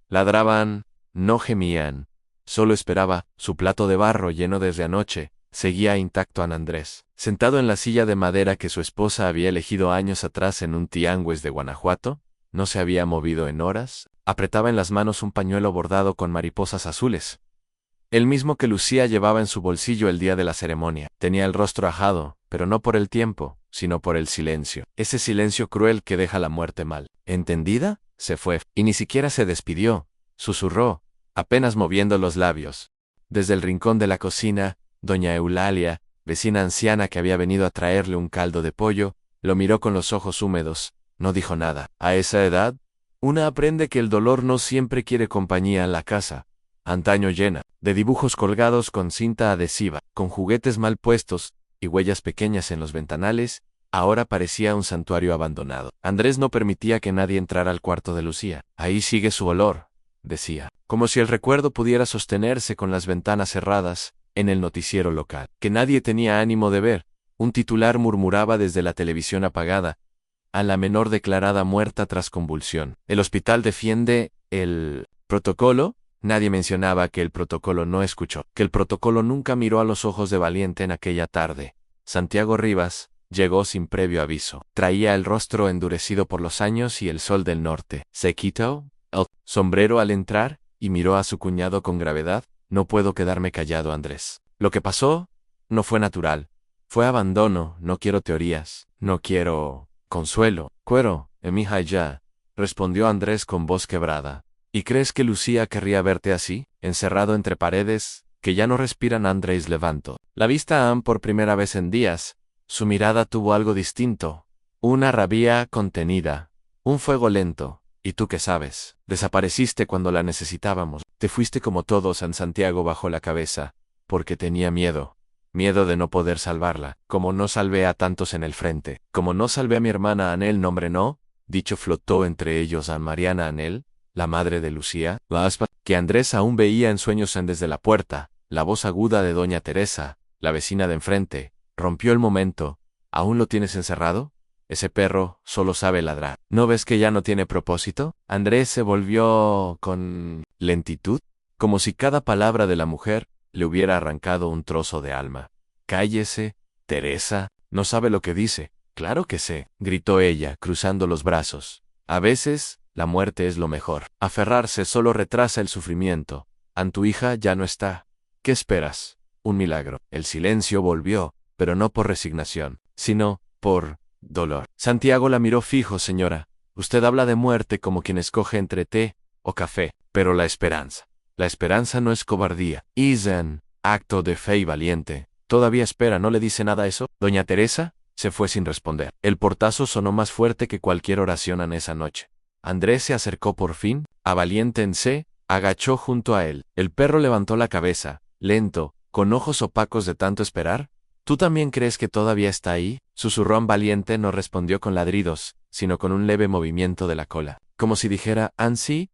Ladraban, no gemían, solo esperaba. Su plato de barro lleno desde anoche seguía intacto. Andrés, sentado en la silla de madera que su esposa había elegido años atrás en un tianguis de Guanajuato, no se había movido en horas, apretaba en las manos un pañuelo bordado con mariposas azules, el mismo que Lucía llevaba en su bolsillo el día de la ceremonia. Tenía el rostro ajado, pero no por el tiempo, sino por el silencio. Ese silencio cruel que deja la muerte mal. ¿Entendida? Se fue, y ni siquiera se despidió. Susurró, apenas moviendo los labios. Desde el rincón de la cocina, doña Eulalia, vecina anciana que había venido a traerle un caldo de pollo, lo miró con los ojos húmedos. No dijo nada. A esa edad, una aprende que el dolor no siempre quiere compañía en la casa. Antaño llena de dibujos colgados con cinta adhesiva, con juguetes mal puestos y huellas pequeñas en los ventanales, ahora parecía un santuario abandonado. Andrés no permitía que nadie entrara al cuarto de Lucía. Ahí sigue su olor, decía, como si el recuerdo pudiera sostenerse con las ventanas cerradas, en el noticiero local, que nadie tenía ánimo de ver. Un titular murmuraba desde la televisión apagada: a la menor declarada muerta tras convulsión. El hospital defiende el protocolo. Nadie mencionaba que el protocolo no escuchó, que el protocolo nunca miró a los ojos de Valiente en aquella tarde. Santiago Rivas llegó sin previo aviso. Traía el rostro endurecido por los años y el sol del norte. Se quitó el sombrero al entrar y miró a su cuñado con gravedad. No puedo quedarme callado, Andrés. Lo que pasó no fue natural. Fue abandono. No quiero teorías. No quiero consuelo. Cuero, emija ya, respondió Andrés con voz quebrada. ¿Y crees que Lucía querría verte así, encerrado entre paredes, que ya no respiran? Andrés levantó la vista por primera vez en días. Su mirada tuvo algo distinto, una rabia contenida, un fuego lento. ¿Y tú qué sabes? Desapareciste cuando la necesitábamos. Te fuiste como todos. En Santiago bajó la cabeza, porque tenía miedo de no poder salvarla, como no salvé a tantos en el frente, como no salvé a mi hermana Anel. Nombre no, dicho flotó entre ellos a Mariana Anel, la madre de Lucía, que Andrés aún veía en sueños desde la puerta. La voz aguda de doña Teresa, la vecina de enfrente, rompió el momento. ¿Aún lo tienes encerrado? Ese perro solo sabe ladrar. ¿No ves que ya no tiene propósito? Andrés se volvió con lentitud, como si cada palabra de la mujer le hubiera arrancado un trozo de alma. Cállese, Teresa, no sabe lo que dice. Claro que sé, gritó ella, cruzando los brazos. A veces la muerte es lo mejor. Aferrarse solo retrasa el sufrimiento. Tu hija ya no está. ¿Qué esperas? Un milagro. El silencio volvió, pero no por resignación, sino por dolor. Santiago la miró fijo. Señora, usted habla de muerte como quien escoge entre té o café, pero la esperanza no es cobardía. Es un acto de fe y valiente. Todavía espera. ¿No le dice nada eso? Doña Teresa, Se fue sin responder. El portazo sonó más fuerte que cualquier oración en esa noche. Andrés se acercó por fin, a Valiente en se agachó junto a él. El perro levantó la cabeza, lento, con ojos opacos de tanto esperar. ¿Tú también crees que todavía está ahí? Susurró Valiente. No respondió con ladridos, sino con un leve movimiento de la cola, como si dijera, «Sí,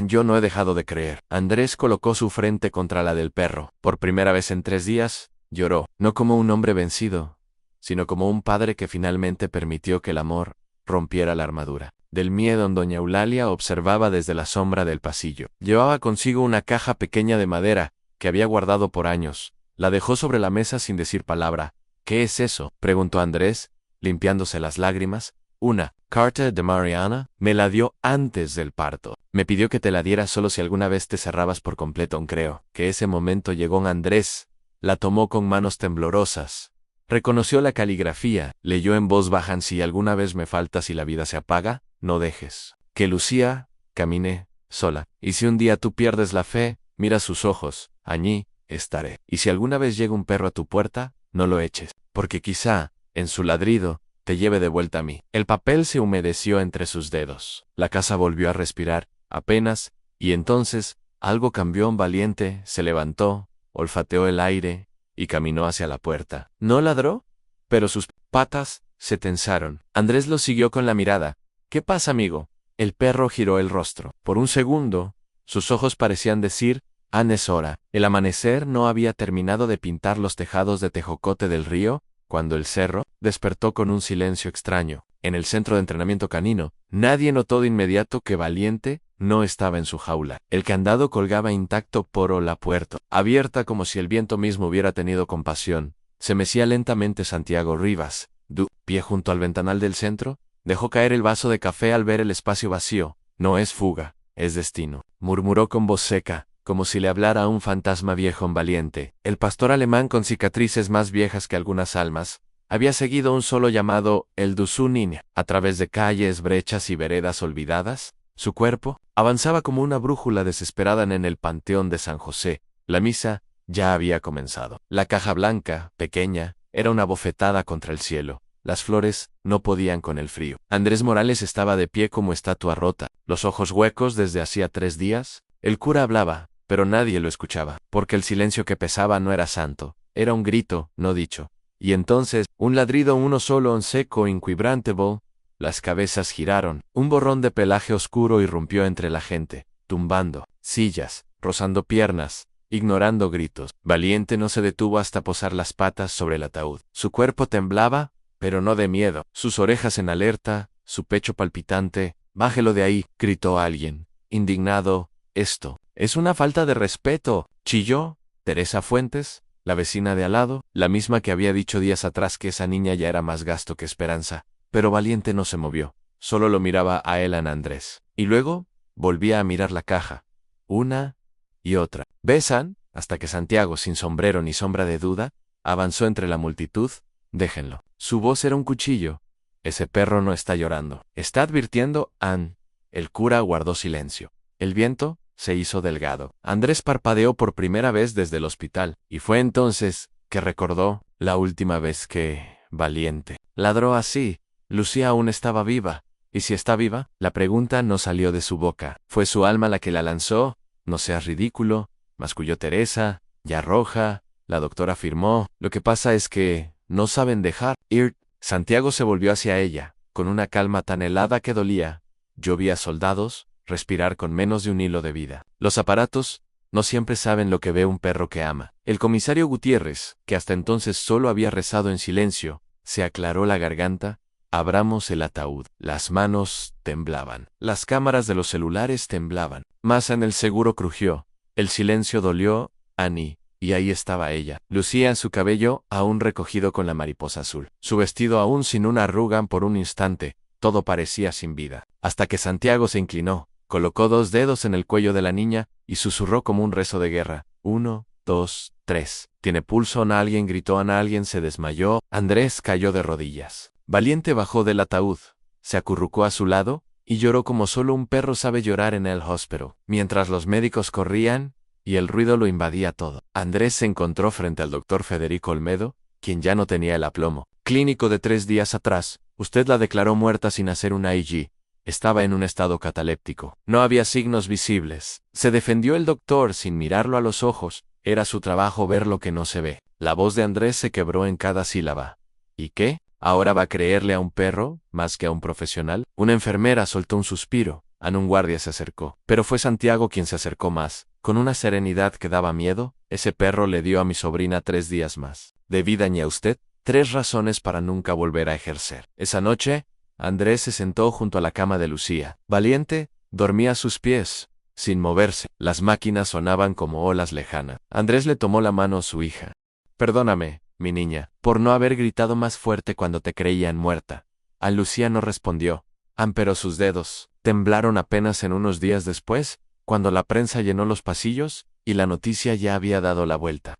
yo no he dejado de creer». Andrés colocó su frente contra la del perro. Por primera vez en 3 días, lloró, no como un hombre vencido, sino como un padre que finalmente permitió que el amor rompiera la armadura. Del miedo, doña Eulalia observaba desde la sombra del pasillo. Llevaba consigo una caja pequeña de madera, que había guardado por años. La dejó sobre la mesa sin decir palabra. «¿Qué es eso?», preguntó Andrés, limpiándose las lágrimas. «Una carta de Mariana. Me la dio antes del parto. Me pidió que te la diera solo si alguna vez te cerrabas por completo». Creo que ese momento llegó. Andrés la tomó con manos temblorosas. Reconoció la caligrafía, leyó en voz baja: «Si alguna vez me faltas y la vida se apaga, no dejes que Lucía camine sola. Y si un día tú pierdes la fe, mira sus ojos, allí estaré. Y si alguna vez llega un perro a tu puerta, no lo eches, porque quizá, en su ladrido, te lleve de vuelta a mí». El papel se humedeció entre sus dedos. La casa volvió a respirar, apenas, y entonces, algo cambió. Valiente se levantó, olfateó el aire, y caminó hacia la puerta. No ladró, pero sus patas se tensaron. Andrés lo siguió con la mirada. «¿Qué pasa, amigo?». El perro giró el rostro. Por un segundo, sus ojos parecían decir: «Es hora». El amanecer no había terminado de pintar los tejados de tejocote del río, cuando el cerro despertó con un silencio extraño. En el centro de entrenamiento canino, nadie notó de inmediato que Valiente no estaba en su jaula. El candado colgaba intacto por la puerta, abierta como si el viento mismo hubiera tenido compasión. Se mecía lentamente Santiago Rivas, de pie junto al ventanal del centro. Dejó caer el vaso de café al ver el espacio vacío. «No es fuga, es destino», murmuró con voz seca, como si le hablara a un fantasma viejo. Valiente, el pastor alemán con cicatrices más viejas que algunas almas, había seguido un solo llamado, el de su niña, a través de calles, brechas y veredas olvidadas. Su cuerpo avanzaba como una brújula desesperada en el panteón de San José. La misa ya había comenzado. La caja blanca, pequeña, era una bofetada contra el cielo. Las flores no podían con el frío. Andrés Morales estaba de pie como estatua rota, los ojos huecos desde hacía 3 días. El cura hablaba, pero nadie lo escuchaba, porque el silencio que pesaba no era santo, era un grito no dicho. Y entonces, un ladrido, uno solo, en seco, inquebrantable. Las cabezas giraron. Un borrón de pelaje oscuro irrumpió entre la gente, tumbando sillas, rozando piernas, ignorando gritos. Valiente no se detuvo hasta posar las patas sobre el ataúd. Su cuerpo temblaba, pero no de miedo. Sus orejas en alerta, su pecho palpitante. «Bájelo de ahí», gritó alguien, indignado. «Esto es una falta de respeto», chilló Teresa Fuentes, la vecina de al lado, la misma que había dicho días atrás que esa niña ya era más gasto que esperanza. Pero Valiente no se movió, solo lo miraba a él, a Andrés. Y luego volvía a mirar la caja, una y otra. «¿Besan?», hasta que Santiago, sin sombrero ni sombra de duda, avanzó entre la multitud. «Déjenlo». Su voz era un cuchillo. «Ese perro no está llorando. Está advirtiendo, Ann». El cura guardó silencio. El viento se hizo delgado. Andrés parpadeó por primera vez desde el hospital, y fue entonces que recordó la última vez que Valiente ladró así. Lucía aún estaba viva. ¿Y si está viva? La pregunta no salió de su boca. Fue su alma la que la lanzó. «No seas ridículo», masculló Teresa, ya roja. La doctora afirmó: «Lo que pasa es que no saben dejar ir». Santiago se volvió hacia ella, con una calma tan helada que dolía. «Yo vi a soldados respirar con menos de un hilo de vida. Los aparatos no siempre saben lo que ve un perro que ama». El comisario Gutiérrez, que hasta entonces solo había rezado en silencio, se aclaró la garganta. «Abramos el ataúd». Las manos temblaban. Las cámaras de los celulares temblaban. Más en el seguro crujió. El silencio dolió. Annie. Y ahí estaba ella. Lucía en su cabello, aún recogido con la mariposa azul. Su vestido aún sin una arruga. Por un instante, todo parecía sin vida. Hasta que Santiago se inclinó, colocó 2 dedos en el cuello de la niña, y susurró como un rezo de guerra: 1, 2, 3. «¿Tiene pulso?». Ana alguien gritó. Ana alguien se desmayó. Andrés cayó de rodillas. Valiente bajó del ataúd, se acurrucó a su lado, y lloró como solo un perro sabe llorar en el hospital. Mientras los médicos corrían, y el ruido lo invadía todo, Andrés se encontró frente al doctor Federico Olmedo, quien ya no tenía el aplomo clínico de 3 días atrás, usted la declaró muerta sin hacer una IG. Estaba en un estado cataléptico. No había signos visibles. Se defendió el doctor sin mirarlo a los ojos. Era su trabajo ver lo que no se ve. La voz de Andrés se quebró en cada sílaba. ¿Y qué? ¿Ahora va a creerle a un perro, más que a un profesional? Una enfermera soltó un suspiro. Un guardia se acercó. Pero fue Santiago quien se acercó más. Con una serenidad que daba miedo, ese perro le dio a mi sobrina 3 días más de vida y a usted 3 razones para nunca volver a ejercer. Esa noche, Andrés se sentó junto a la cama de Lucía. Valiente, dormía a sus pies, sin moverse. Las máquinas sonaban como olas lejanas. Andrés le tomó la mano a su hija. Perdóname, mi niña, por no haber gritado más fuerte cuando te creían muerta. Lucía no respondió. Pero sus dedos temblaron apenas en unos días después, cuando la prensa llenó los pasillos, y la noticia ya había dado la vuelta.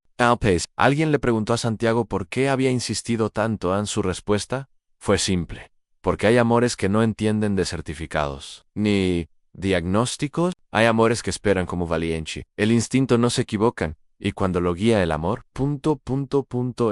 Alguien le preguntó a Santiago por qué había insistido tanto en su respuesta. Fue simple. Porque hay amores que no entienden de certificados, ni diagnósticos. Hay amores que esperan como valiente. El instinto no se equivocan, y cuando lo guía el amor,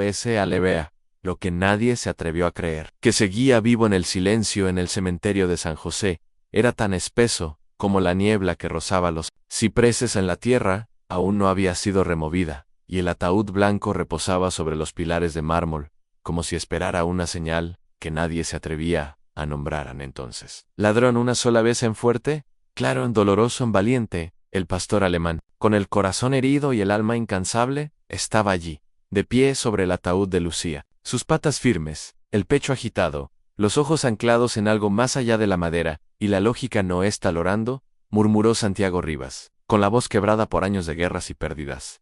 ese alevea, lo que nadie se atrevió a creer, que seguía vivo en el silencio en el cementerio de San José, era tan espeso como la niebla que rozaba los cipreses en la tierra, aún no había sido removida, y el ataúd blanco reposaba sobre los pilares de mármol, como si esperara una señal que nadie se atrevía a nombrar entonces. Ladrón una sola vez en fuerte, claro en doloroso en valiente, el pastor alemán, con el corazón herido y el alma incansable, estaba allí, de pie sobre el ataúd de Lucía, sus patas firmes, el pecho agitado, los ojos anclados en algo más allá de la madera, y la lógica no está lorando, murmuró Santiago Rivas, con la voz quebrada por años de guerras y pérdidas.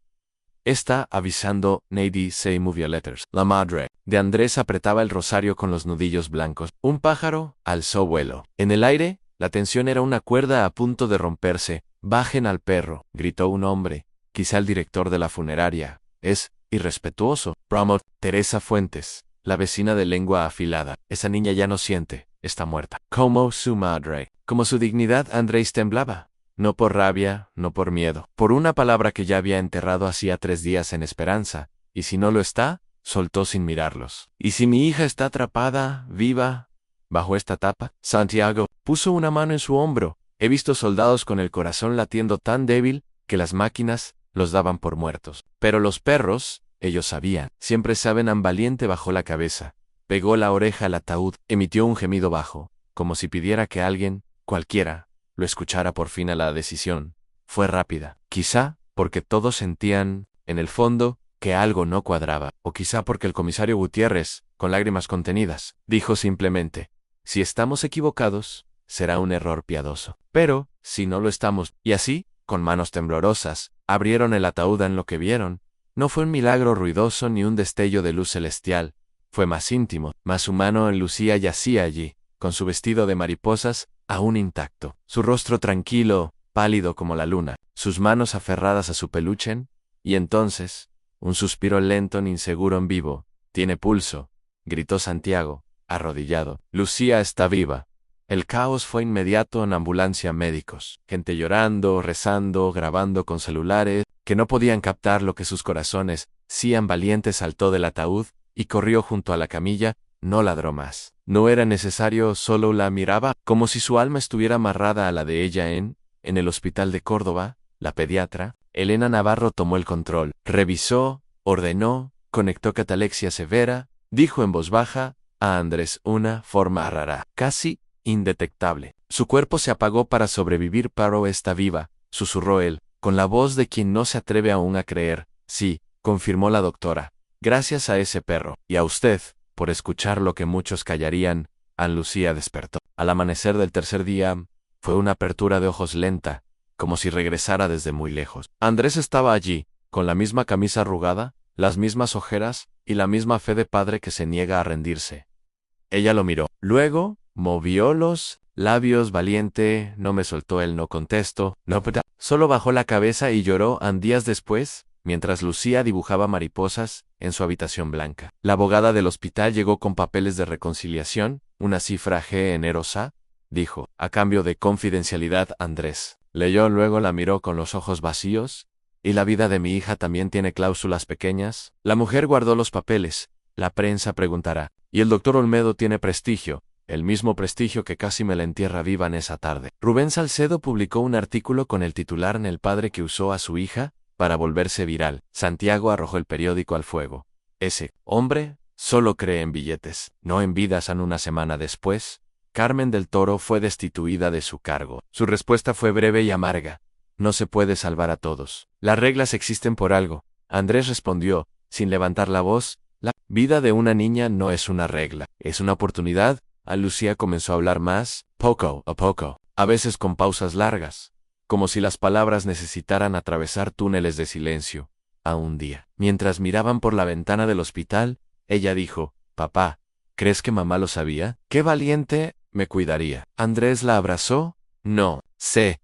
Está avisando, Nady say movie letters. La madre de Andrés apretaba el rosario con los nudillos blancos. Un pájaro alzó vuelo. En el aire, la tensión era una cuerda a punto de romperse. Bajen al perro, gritó un hombre, quizá el director de la funeraria. Es irrespetuoso. Promote, Teresa Fuentes, la vecina de lengua afilada. Esa niña ya no siente, está muerta. Como su madre. Como su dignidad, Andrés temblaba. No por rabia, no por miedo, por una palabra que ya había enterrado hacía 3 días en esperanza, y si no lo está, soltó sin mirarlos. ¿Y si mi hija está atrapada, viva, bajo esta tapa? Santiago puso una mano en su hombro. He visto soldados con el corazón latiendo tan débil que las máquinas los daban por muertos. Pero los perros, ellos sabían, siempre saben. Valiente bajó la cabeza, pegó la oreja al ataúd, emitió un gemido bajo, como si pidiera que alguien, cualquiera, lo escuchara por fin. A la decisión fue rápida, quizá porque todos sentían, en el fondo, que algo no cuadraba, o quizá porque el comisario Gutiérrez, con lágrimas contenidas, dijo simplemente, si estamos equivocados, será un error piadoso. Pero, si no lo estamos, y así, con manos temblorosas, abrieron el ataúd. En lo que vieron, no fue un milagro ruidoso ni un destello de luz celestial, fue más íntimo, más humano. Lucía yacía allí, con su vestido de mariposas, aún intacto, su rostro tranquilo, pálido como la luna, sus manos aferradas a su peluche, y entonces, un suspiro lento e inseguro en vivo. Tiene pulso, gritó Santiago, arrodillado. Lucía está viva. El caos fue inmediato. En ambulancia, médicos, gente llorando, rezando, grabando con celulares, que no podían captar lo que sus corazones. Cian Valiente saltó del ataúd y corrió junto a la camilla. No ladró más. No era necesario, solo la miraba, como si su alma estuviera amarrada a la de ella. En el hospital de Córdoba, la pediatra, Elena Navarro, tomó el control, revisó, ordenó, conectó catalexia severa, dijo en voz baja a Andrés una forma rara, casi indetectable. Su cuerpo se apagó para sobrevivir. Paro está viva, susurró él, con la voz de quien no se atreve aún a creer. Sí, confirmó la doctora. Gracias a ese perro, y a usted, por escuchar lo que muchos callarían. Lucía despertó. Al amanecer del tercer día, fue una apertura de ojos lenta, como si regresara desde muy lejos. Andrés estaba allí, con la misma camisa arrugada, las mismas ojeras, y la misma fe de padre que se niega a rendirse. Ella lo miró. Luego, movió los labios. Valiente, no me soltó. Él no contestó, no, solo bajó la cabeza y lloró. Días después, mientras Lucía dibujaba mariposas en su habitación blanca, la abogada del hospital llegó con papeles de reconciliación, una cifra generosa, dijo, a cambio de confidencialidad. Andrés leyó, luego la miró con los ojos vacíos. ¿Y la vida de mi hija también tiene cláusulas pequeñas? La mujer guardó los papeles, La prensa preguntará. Y el doctor Olmedo tiene prestigio, el mismo prestigio que casi me la entierra viva en esa tarde. Rubén Salcedo publicó un artículo con el titular "El padre que usó a su hija para volverse viral". Santiago arrojó el periódico al fuego. Ese hombre solo cree en billetes, no en vidas. Una semana después, Carmen del Toro fue destituida de su cargo. Su respuesta fue breve y amarga. No se puede salvar a todos. Las reglas existen por algo. Andrés respondió, sin levantar la voz, la vida de una niña no es una regla, es una oportunidad. A Lucía comenzó a hablar más, poco a poco, a veces con pausas largas, como si las palabras necesitaran atravesar túneles de silencio. A un día, mientras miraban por la ventana del hospital, ella dijo, «Papá, ¿crees que mamá lo sabía? ¡Qué valiente! Me cuidaría». Andrés la abrazó. «No sé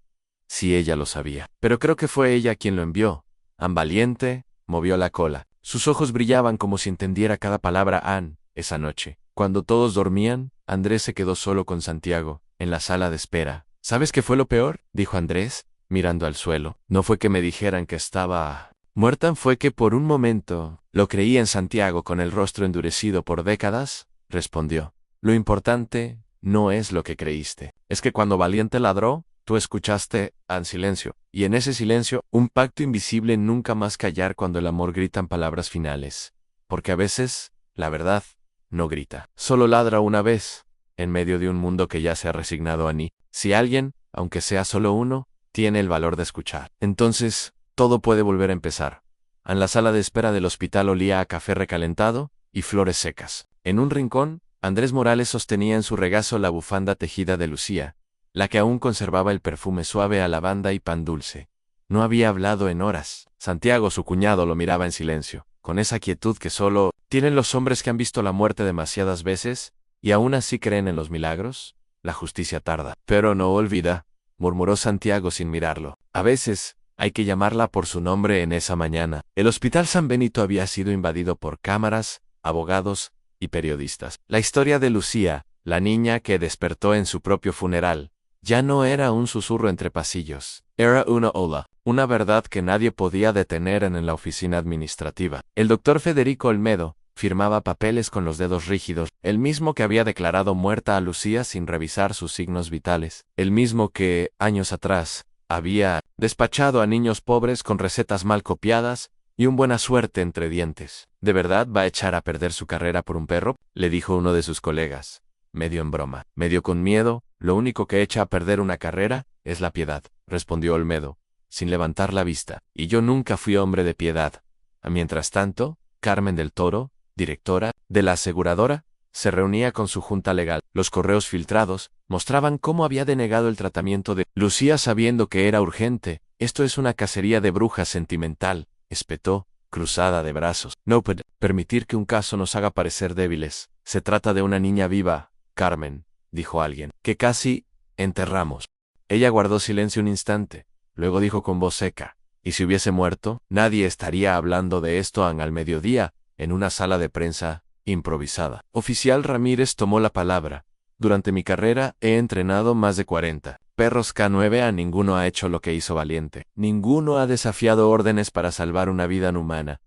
si ella lo sabía, pero creo que fue ella quien lo envió». An valiente, movió la cola. Sus ojos brillaban como si entendiera cada palabra. An, esa noche, cuando todos dormían, Andrés se quedó solo con Santiago, en la sala de espera. «¿Sabes qué fue lo peor?», dijo Andrés, mirando al suelo. «No fue que me dijeran que estaba muerta, fue que por un momento lo creí». En Santiago, con el rostro endurecido por décadas, respondió, «Lo importante no es lo que creíste. Es que cuando Valiente ladró, tú escuchaste en silencio, y en ese silencio, un pacto invisible: nunca más callar cuando el amor grita en palabras finales. Porque a veces, la verdad no grita, solo ladra una vez, en medio de un mundo que ya se ha resignado a ni. Si alguien, aunque sea solo uno, tiene el valor de escuchar, entonces todo puede volver a empezar». En la sala de espera del hospital olía a café recalentado y flores secas. En un rincón, Andrés Morales sostenía en su regazo la bufanda tejida de Lucía, la que aún conservaba el perfume suave a lavanda y pan dulce. No había hablado en horas. Santiago, su cuñado, lo miraba en silencio, con esa quietud que solo tienen los hombres que han visto la muerte demasiadas veces y aún así creen en los milagros. «La justicia tarda, pero no olvida», murmuró Santiago sin mirarlo. «A veces hay que llamarla por su nombre». En esa mañana, el Hospital San Benito había sido invadido por cámaras, abogados y periodistas. La historia de Lucía, la niña que despertó en su propio funeral, ya no era un susurro entre pasillos. Era una ola, una verdad que nadie podía detener. En la oficina administrativa, el doctor Federico Olmedo firmaba papeles con los dedos rígidos, el mismo que había declarado muerta a Lucía sin revisar sus signos vitales, el mismo que, años atrás, había despachado a niños pobres con recetas mal copiadas y un buena suerte entre dientes. «¿De verdad va a echar a perder su carrera por un perro?», le dijo uno de sus colegas, medio en broma, medio con miedo. «Lo único que echa a perder una carrera es la piedad», respondió Olmedo, sin levantar la vista. «Y yo nunca fui hombre de piedad». Mientras tanto, Carmen del Toro, directora de la aseguradora, se reunía con su junta legal. Los correos filtrados mostraban cómo había denegado el tratamiento de Lucía sabiendo que era urgente. «Esto es una cacería de brujas sentimental», espetó, cruzada de brazos. «No puede permitir que un caso nos haga parecer débiles. Se trata de una niña viva, Carmen», dijo alguien, «que casi enterramos». Ella guardó silencio un instante, luego dijo con voz seca, «¿Y si hubiese muerto? Nadie estaría hablando de esto al mediodía, en una sala de prensa improvisada». Oficial Ramírez tomó la palabra. «Durante mi carrera he entrenado más de 40 perros K9. A ninguno ha hecho lo que hizo Valiente. Ninguno ha desafiado órdenes para salvar una vida humana».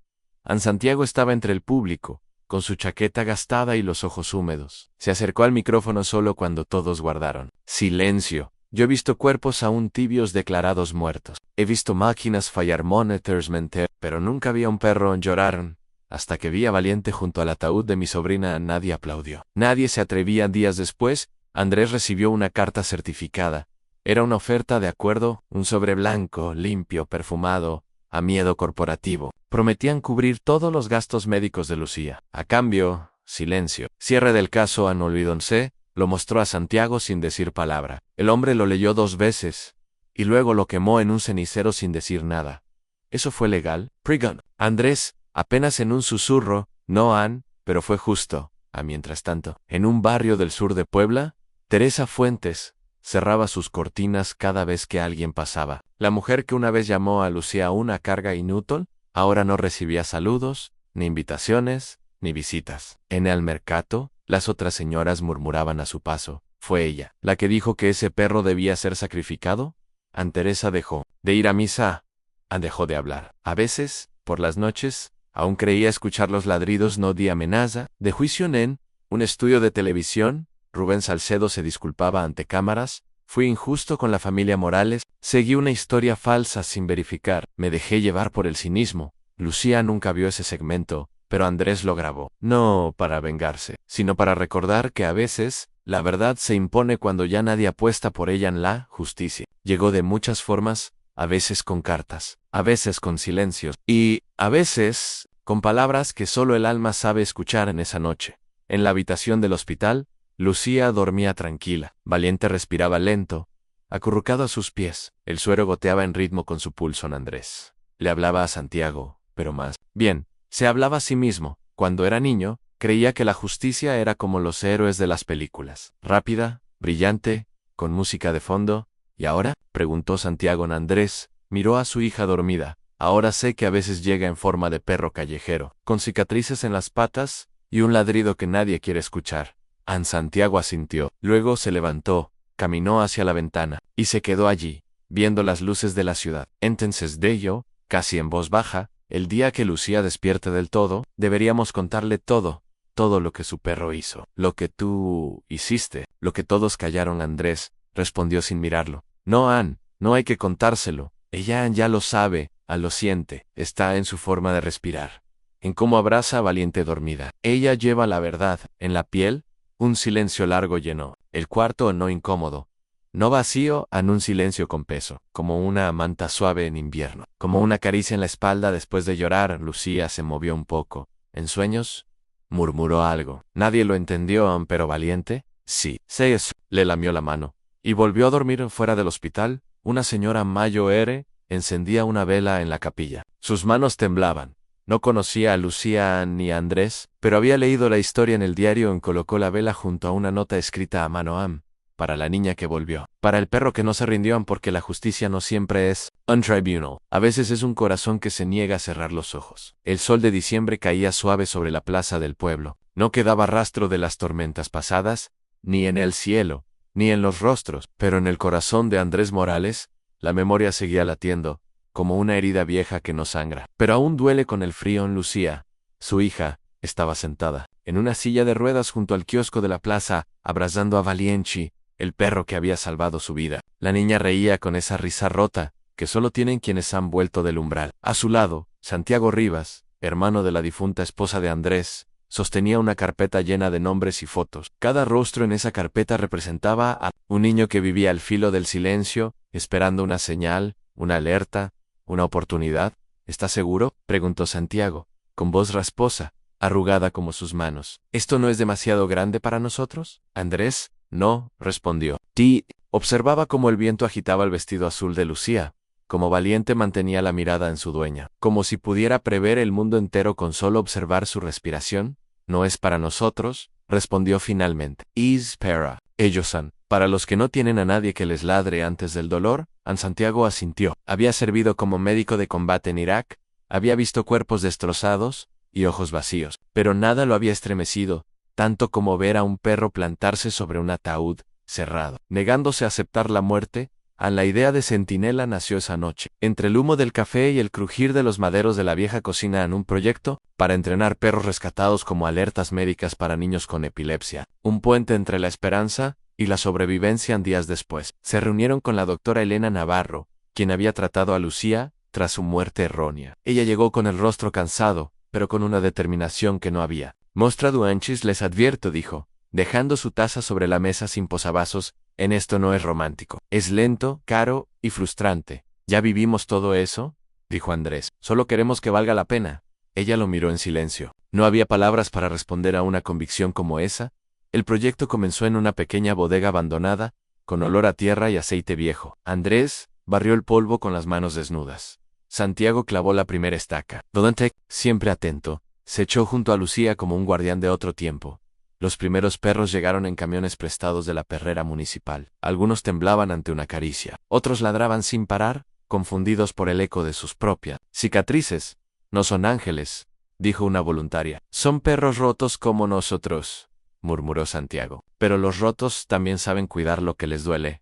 An Santiago estaba entre el público, con su chaqueta gastada y los ojos húmedos. Se acercó al micrófono solo cuando todos guardaron silencio. «Yo he visto cuerpos aún tibios declarados muertos. He visto máquinas fallar, monitors mentir, pero nunca vi a un perro llorar. Hasta que vi a Valiente junto al ataúd de mi sobrina, nadie aplaudió. Nadie se atrevía». Días después, Andrés recibió una carta certificada. Era una oferta de acuerdo, un sobre blanco, limpio, perfumado, a miedo corporativo. Prometían cubrir todos los gastos médicos de Lucía. A cambio, silencio. Cierre del caso. An olvidónse, lo mostró a Santiago sin decir palabra. El hombre lo leyó 2 veces, y luego lo quemó en un cenicero sin decir nada. ¿Eso fue legal? Prigon. Andrés, apenas en un susurro, «No, Ann, pero fue justo». Mientras tanto, en un barrio del sur de Puebla, Teresa Fuentes cerraba sus cortinas cada vez que alguien pasaba. La mujer que una vez llamó a Lucía una carga inútil, ahora no recibía saludos, ni invitaciones, ni visitas. En el mercado, las otras señoras murmuraban a su paso. ¿Fue ella la que dijo que ese perro debía ser sacrificado? An Teresa dejó de ir a misa. An dejó de hablar. A veces, por las noches, Aún creía escuchar los ladridos no de amenaza, de juicio en un estudio de televisión. Rubén Salcedo se disculpaba ante cámaras. Fui injusto con la familia Morales, seguí una historia falsa sin verificar, me dejé llevar por el cinismo. Lucía nunca vio ese segmento, pero Andrés lo grabó, no para vengarse, sino para recordar que a veces, la verdad se impone cuando ya nadie apuesta por ella en la justicia. Llegó de muchas formas, a veces con cartas, a veces con silencios, y, a veces, con palabras que solo el alma sabe escuchar en esa noche. En la habitación del hospital, Lucía dormía tranquila. Valiente respiraba lento, acurrucado a sus pies. El suero goteaba en ritmo con su pulso en Andrés. Le hablaba a Santiago, pero más bien, se hablaba a sí mismo. Cuando era niño, creía que la justicia era como los héroes de las películas. Rápida, brillante, con música de fondo. ¿Y ahora? Preguntó Santiago en Andrés. Miró a su hija dormida. Ahora sé que a veces llega en forma de perro callejero, con cicatrices en las patas y un ladrido que nadie quiere escuchar. Santiago asintió. Luego se levantó, caminó hacia la ventana, y se quedó allí, viendo las luces de la ciudad. Entonces yo, casi en voz baja, el día que Lucía despierte del todo, deberíamos contarle todo, todo lo que su perro hizo. Lo que tú hiciste, lo que todos callaron. Andrés respondió sin mirarlo. No, Ann, no hay que contárselo. Ella ya lo sabe, lo siente, está en su forma de respirar, en cómo abraza a Valiente dormida. Ella lleva la verdad, en la piel. Un silencio largo llenó el cuarto, no incómodo, no vacío, en un silencio con peso, como una manta suave en invierno, como una caricia en la espalda después de llorar. Lucía se movió un poco. ¿En sueños? Murmuró algo. Nadie lo entendió, pero Valiente, sí. Se eso. Le lamió la mano. Y volvió a dormir fuera del hospital. Una señora mayor encendía una vela en la capilla. Sus manos temblaban. No conocía a Lucía ni a Andrés, pero había leído la historia en el diario y colocó la vela junto a una nota escrita a mano para la niña que volvió, para el perro que no se rindió, porque la justicia no siempre es un tribunal. A veces es un corazón que se niega a cerrar los ojos. El sol de diciembre caía suave sobre la plaza del pueblo. No quedaba rastro de las tormentas pasadas, ni en el cielo, ni en los rostros, pero en el corazón de Andrés Morales, la memoria seguía latiendo, como una herida vieja que no sangra. Pero aún duele con el frío. En Lucía, su hija, estaba sentada en una silla de ruedas junto al kiosco de la plaza, abrazando a Valiente, el perro que había salvado su vida. La niña reía con esa risa rota, que solo tienen quienes han vuelto del umbral. A su lado, Santiago Rivas, hermano de la difunta esposa de Andrés, sostenía una carpeta llena de nombres y fotos. Cada rostro en esa carpeta representaba a un niño que vivía al filo del silencio, esperando una señal, una alerta, una oportunidad. ¿Estás seguro?, preguntó Santiago, con voz rasposa, arrugada como sus manos. ¿Esto no es demasiado grande para nosotros? Andrés, no, respondió. Ti observaba cómo el viento agitaba el vestido azul de Lucía, como Valiente mantenía la mirada en su dueña, como si pudiera prever el mundo entero con solo observar su respiración. No es para nosotros, respondió finalmente. Espera, ellos han. Para los que no tienen a nadie que les ladre antes del dolor. Santiago asintió. Había servido como médico de combate en Irak, había visto cuerpos destrozados y ojos vacíos, pero nada lo había estremecido, tanto como ver a un perro plantarse sobre un ataúd cerrado. Negándose a aceptar la muerte, la idea de centinela nació esa noche, entre el humo del café y el crujir de los maderos de la vieja cocina, en un proyecto para entrenar perros rescatados como alertas médicas para niños con epilepsia, un puente entre la esperanza y la sobrevivencia. Días después, se reunieron con la doctora Elena Navarro, quien había tratado a Lucía tras su muerte errónea. Ella llegó con el rostro cansado, pero con una determinación que no había. Mostra duanchis, les advierto, dijo, dejando su taza sobre la mesa sin posavasos. En esto no es romántico. Es lento, caro y frustrante. ¿Ya vivimos todo eso?, dijo Andrés. Solo queremos que valga la pena. Ella lo miró en silencio. No había palabras para responder a una convicción como esa. El proyecto comenzó en una pequeña bodega abandonada, con olor a tierra y aceite viejo. Andrés barrió el polvo con las manos desnudas. Santiago clavó la primera estaca. Dante, siempre atento, se echó junto a Lucía como un guardián de otro tiempo. Los primeros perros llegaron en camiones prestados de la perrera municipal. Algunos temblaban ante una caricia. Otros ladraban sin parar, confundidos por el eco de sus propias cicatrices. No son ángeles, dijo una voluntaria. Son perros rotos como nosotros, murmuró Santiago. Pero los rotos también saben cuidar lo que les duele.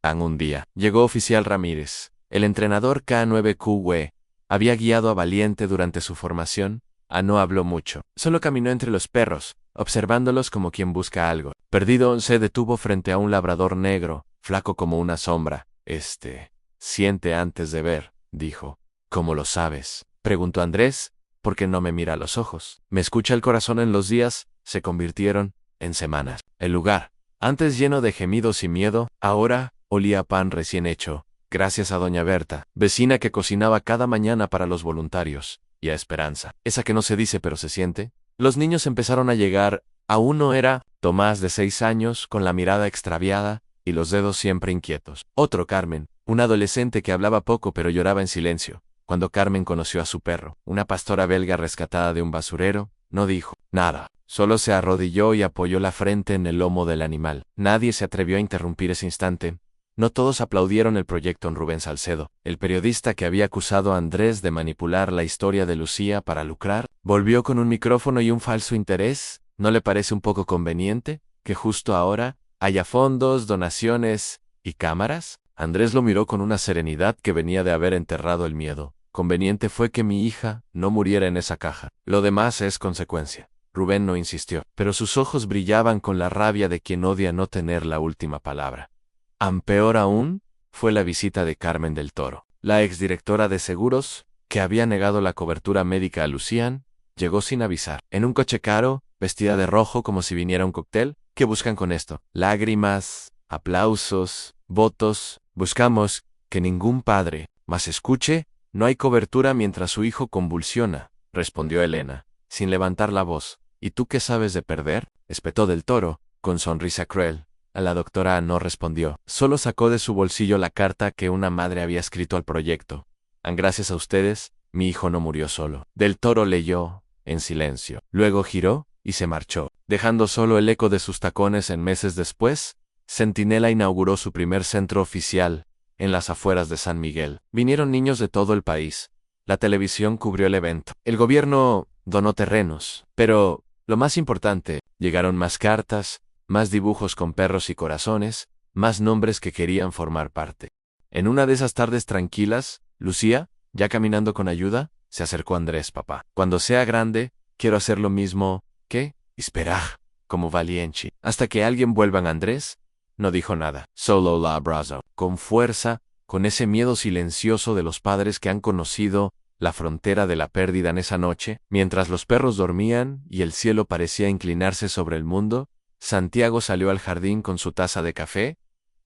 Un día, llegó oficial Ramírez, el entrenador K9QW, había guiado a Valiente durante su formación, no habló mucho. Solo caminó entre los perros, observándolos como quien busca algo. Perdido, se detuvo frente a un labrador negro, flaco como una sombra. Siente antes de ver, dijo. ¿Cómo lo sabes?, preguntó Andrés, porque no me mira a los ojos. Me escucha el corazón. En los días se convirtieron en semanas. El lugar, antes lleno de gemidos y miedo, ahora olía a pan recién hecho, gracias a doña Berta, vecina que cocinaba cada mañana para los voluntarios, y a Esperanza, esa que no se dice pero se siente. Los niños empezaron a llegar. Aún no era Tomás, de 6 años, con la mirada extraviada y los dedos siempre inquietos. Otro Carmen, un adolescente que hablaba poco pero lloraba en silencio. Cuando Carmen conoció a su perro, una pastora belga rescatada de un basurero, no dijo nada. Solo se arrodilló y apoyó la frente en el lomo del animal. Nadie se atrevió a interrumpir ese instante. No todos aplaudieron el proyecto en Rubén Salcedo, el periodista que había acusado a Andrés de manipular la historia de Lucía para lucrar. Volvió con un micrófono y un falso interés. ¿No le parece un poco conveniente que justo ahora haya fondos, donaciones y cámaras? Andrés lo miró con una serenidad que venía de haber enterrado el miedo. Conveniente fue que mi hija no muriera en esa caja. Lo demás es consecuencia. Rubén no insistió, pero sus ojos brillaban con la rabia de quien odia no tener la última palabra. Peor aún, fue la visita de Carmen del Toro. La exdirectora de seguros, que había negado la cobertura médica a Lucián, llegó sin avisar. En un coche caro, vestida de rojo como si viniera un cóctel. ¿Qué buscan con esto? Lágrimas, aplausos, votos. Buscamos que ningún padre más escuche. No hay cobertura mientras su hijo convulsiona, respondió Elena, sin levantar la voz. ¿Y tú qué sabes de perder?, espetó del Toro, con sonrisa cruel. A la doctora no respondió. Solo sacó de su bolsillo la carta que una madre había escrito al proyecto. Gracias a ustedes, mi hijo no murió solo. Del Toro leyó, en silencio. Luego giró y se marchó, dejando solo el eco de sus tacones. Meses después, Centinela inauguró su primer centro oficial, en las afueras de San Miguel. Vinieron niños de todo el país. La televisión cubrió el evento. El gobierno donó terrenos. Pero, lo más importante, llegaron más cartas, más dibujos con perros y corazones, más nombres que querían formar parte. En una de esas tardes tranquilas, Lucía, ya caminando con ayuda, se acercó a Andrés. Papá, cuando sea grande, quiero hacer lo mismo que esperar, como Valiente. Hasta que alguien vuelva. Andrés no dijo nada, solo la abrazó, con fuerza, con ese miedo silencioso de los padres que han conocido la frontera de la pérdida. En esa noche, mientras los perros dormían y el cielo parecía inclinarse sobre el mundo, Santiago salió al jardín con su taza de café.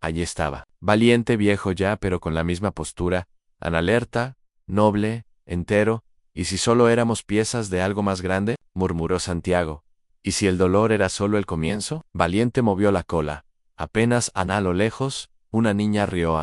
Allí estaba, Valiente, viejo ya, pero con la misma postura, tan alerta, noble, entero. ¿Y si solo éramos piezas de algo más grande?, murmuró Santiago. ¿Y si el dolor era solo el comienzo? Valiente movió la cola. Apenas a lo lejos, una niña rió.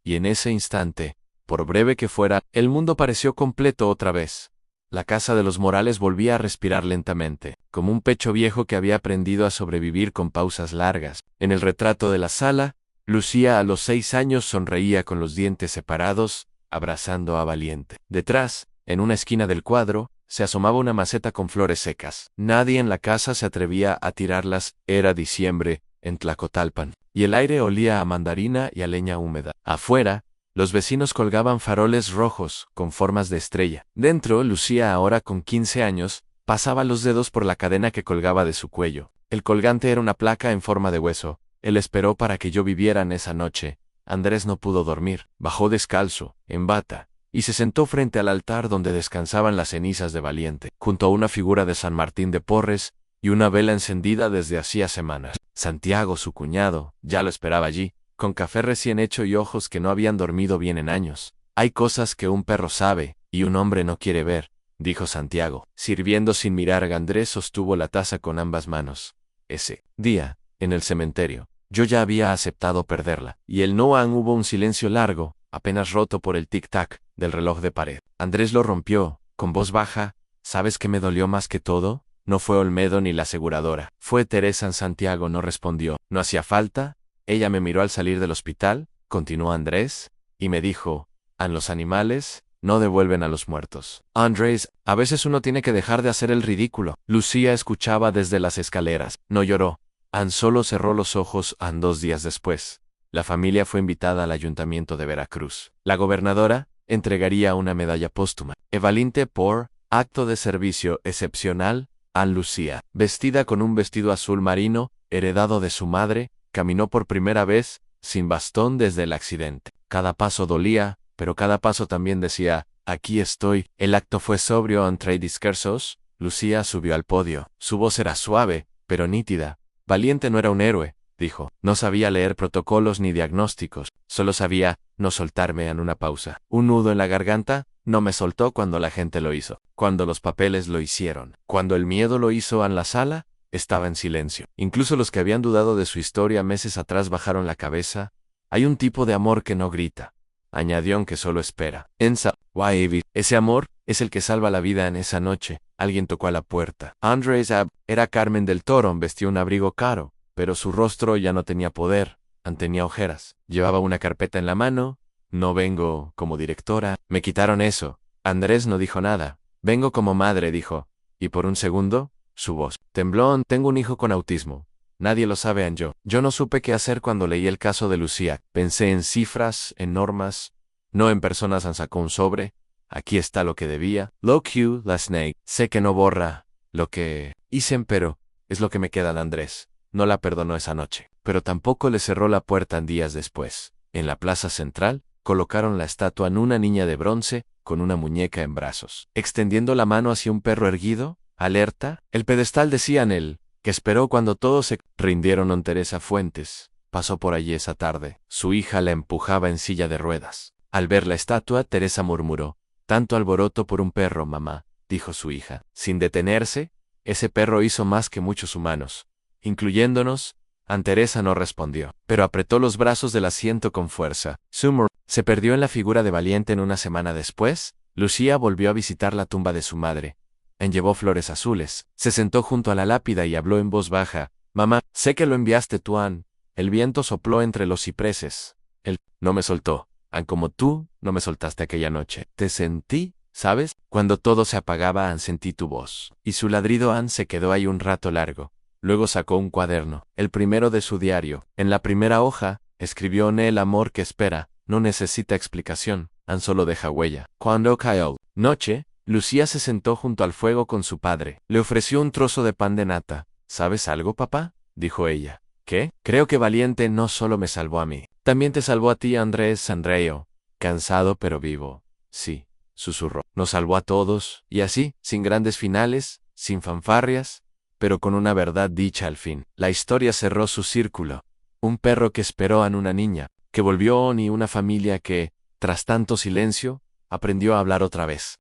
Y en ese instante, por breve que fuera, el mundo pareció completo otra vez. La casa de los Morales volvía a respirar lentamente, como un pecho viejo que había aprendido a sobrevivir con pausas largas. En el retrato de la sala, Lucía a los 6 años sonreía con los dientes separados, abrazando a Valiente. Detrás, en una esquina del cuadro, se asomaba una maceta con flores secas. Nadie en la casa se atrevía a tirarlas. Era diciembre en Tlacotalpan, y el aire olía a mandarina y a leña húmeda. Afuera, los vecinos colgaban faroles rojos con formas de estrella. Dentro, Lucía, ahora con 15 años, pasaba los dedos por la cadena que colgaba de su cuello. El colgante era una placa en forma de hueso. Él esperó para que yo viviera. En esa noche, Andrés no pudo dormir. Bajó descalzo, en bata, y se sentó frente al altar donde descansaban las cenizas de Valiente, junto a una figura de San Martín de Porres y una vela encendida desde hacía semanas. Santiago, su cuñado, ya lo esperaba allí, con café recién hecho y ojos que no habían dormido bien en años. Hay cosas que un perro sabe y un hombre no quiere ver, dijo Santiago, sirviendo sin mirar. Andrés sostuvo la taza con ambas manos. Ese día, en el cementerio, yo ya había aceptado perderla, y el Noan hubo un silencio largo, apenas roto por el tic-tac del reloj de pared. Andrés lo rompió, con voz baja. ¿Sabes qué me dolió más que todo? No fue Olmedo ni la aseguradora. Fue Teresa. Santiago no respondió. No hacía falta. Ella me miró al salir del hospital, continuó Andrés, y me dijo, los animales no devuelven a los muertos. Andrés, a veces uno tiene que dejar de hacer el ridículo. Lucía escuchaba desde las escaleras. No lloró. Solo cerró los ojos. 2 días después, la familia fue invitada al ayuntamiento de Veracruz. La gobernadora, entregaría una medalla póstuma. Evalinte por acto de servicio excepcional, Ann Lucía, vestida con un vestido azul marino, heredado de su madre, caminó por primera vez, sin bastón desde el accidente. Cada paso dolía, pero cada paso también decía, aquí estoy. El acto fue sobrio entre discursos. Lucía subió al podio. Su voz era suave, pero nítida. Valiente no era un héroe, dijo. No sabía leer protocolos ni diagnósticos. Solo sabía no soltarme en una pausa. Un nudo en la garganta no me soltó cuando la gente lo hizo. Cuando los papeles lo hicieron. Cuando el miedo lo hizo en la sala, estaba en silencio. Incluso los que habían dudado de su historia meses atrás bajaron la cabeza. Hay un tipo de amor que no grita, añadió, aunque solo espera. Ese amor es el que salva la vida. En esa noche, alguien tocó a la puerta. Andrés Ab era Carmen del Toro, vestía un abrigo caro, pero su rostro ya no tenía poder, tenía ojeras. Llevaba una carpeta en la mano. No vengo como directora. Me quitaron eso. Andrés no dijo nada. Vengo como madre, dijo. Y por un segundo, su voz tembló. Tengo un hijo con autismo. Nadie lo sabe, Yo no supe qué hacer cuando leí el caso de Lucía. Pensé en cifras, en normas, no en personas. Sacó un sobre. Aquí está lo que debía. Lo que la snake. Sé que no borra lo que hice, pero es lo que me queda de Andrés. No la perdonó esa noche, pero tampoco le cerró la puerta días después. En la plaza central, colocaron la estatua en una niña de bronce, con una muñeca en brazos, extendiendo la mano hacia un perro erguido, alerta. El pedestal decía en él, que esperó cuando todos se rindieron. Teresa Fuentes pasó por allí esa tarde. Su hija la empujaba en silla de ruedas. Al ver la estatua, Teresa murmuró, tanto alboroto por un perro, mamá, dijo su hija. Sin detenerse, ese perro hizo más que muchos humanos, incluyéndonos. Teresa no respondió, pero apretó los brazos del asiento con fuerza. Summer se perdió en la figura de Valiente. En una semana después, Lucía volvió a visitar la tumba de su madre. Llevó flores azules, se sentó junto a la lápida y habló en voz baja. Mamá, sé que lo enviaste tú, Ann. El viento sopló entre los cipreses. Él no me soltó. Ann, como tú no me soltaste aquella noche. Te sentí, ¿sabes? Cuando todo se apagaba, Ann, sentí tu voz. Y su ladrido. Ann se quedó ahí un rato largo. Luego sacó un cuaderno, el primero de su diario. En la primera hoja, escribió: el amor que espera no necesita explicación, solo deja huella. Cuando cayó noche, Lucía se sentó junto al fuego con su padre. Le ofreció un trozo de pan de nata. ¿Sabes algo, papá?, dijo ella. ¿Qué? Creo que Valiente no solo me salvó a mí. También te salvó a ti, Andrés Sanreo. Cansado pero vivo. Sí, susurró. Nos salvó a todos, y así, sin grandes finales, sin fanfarrias, pero con una verdad dicha al fin. La historia cerró su círculo. Un perro que esperó en una niña, que volvió, y una familia que, tras tanto silencio, aprendió a hablar otra vez.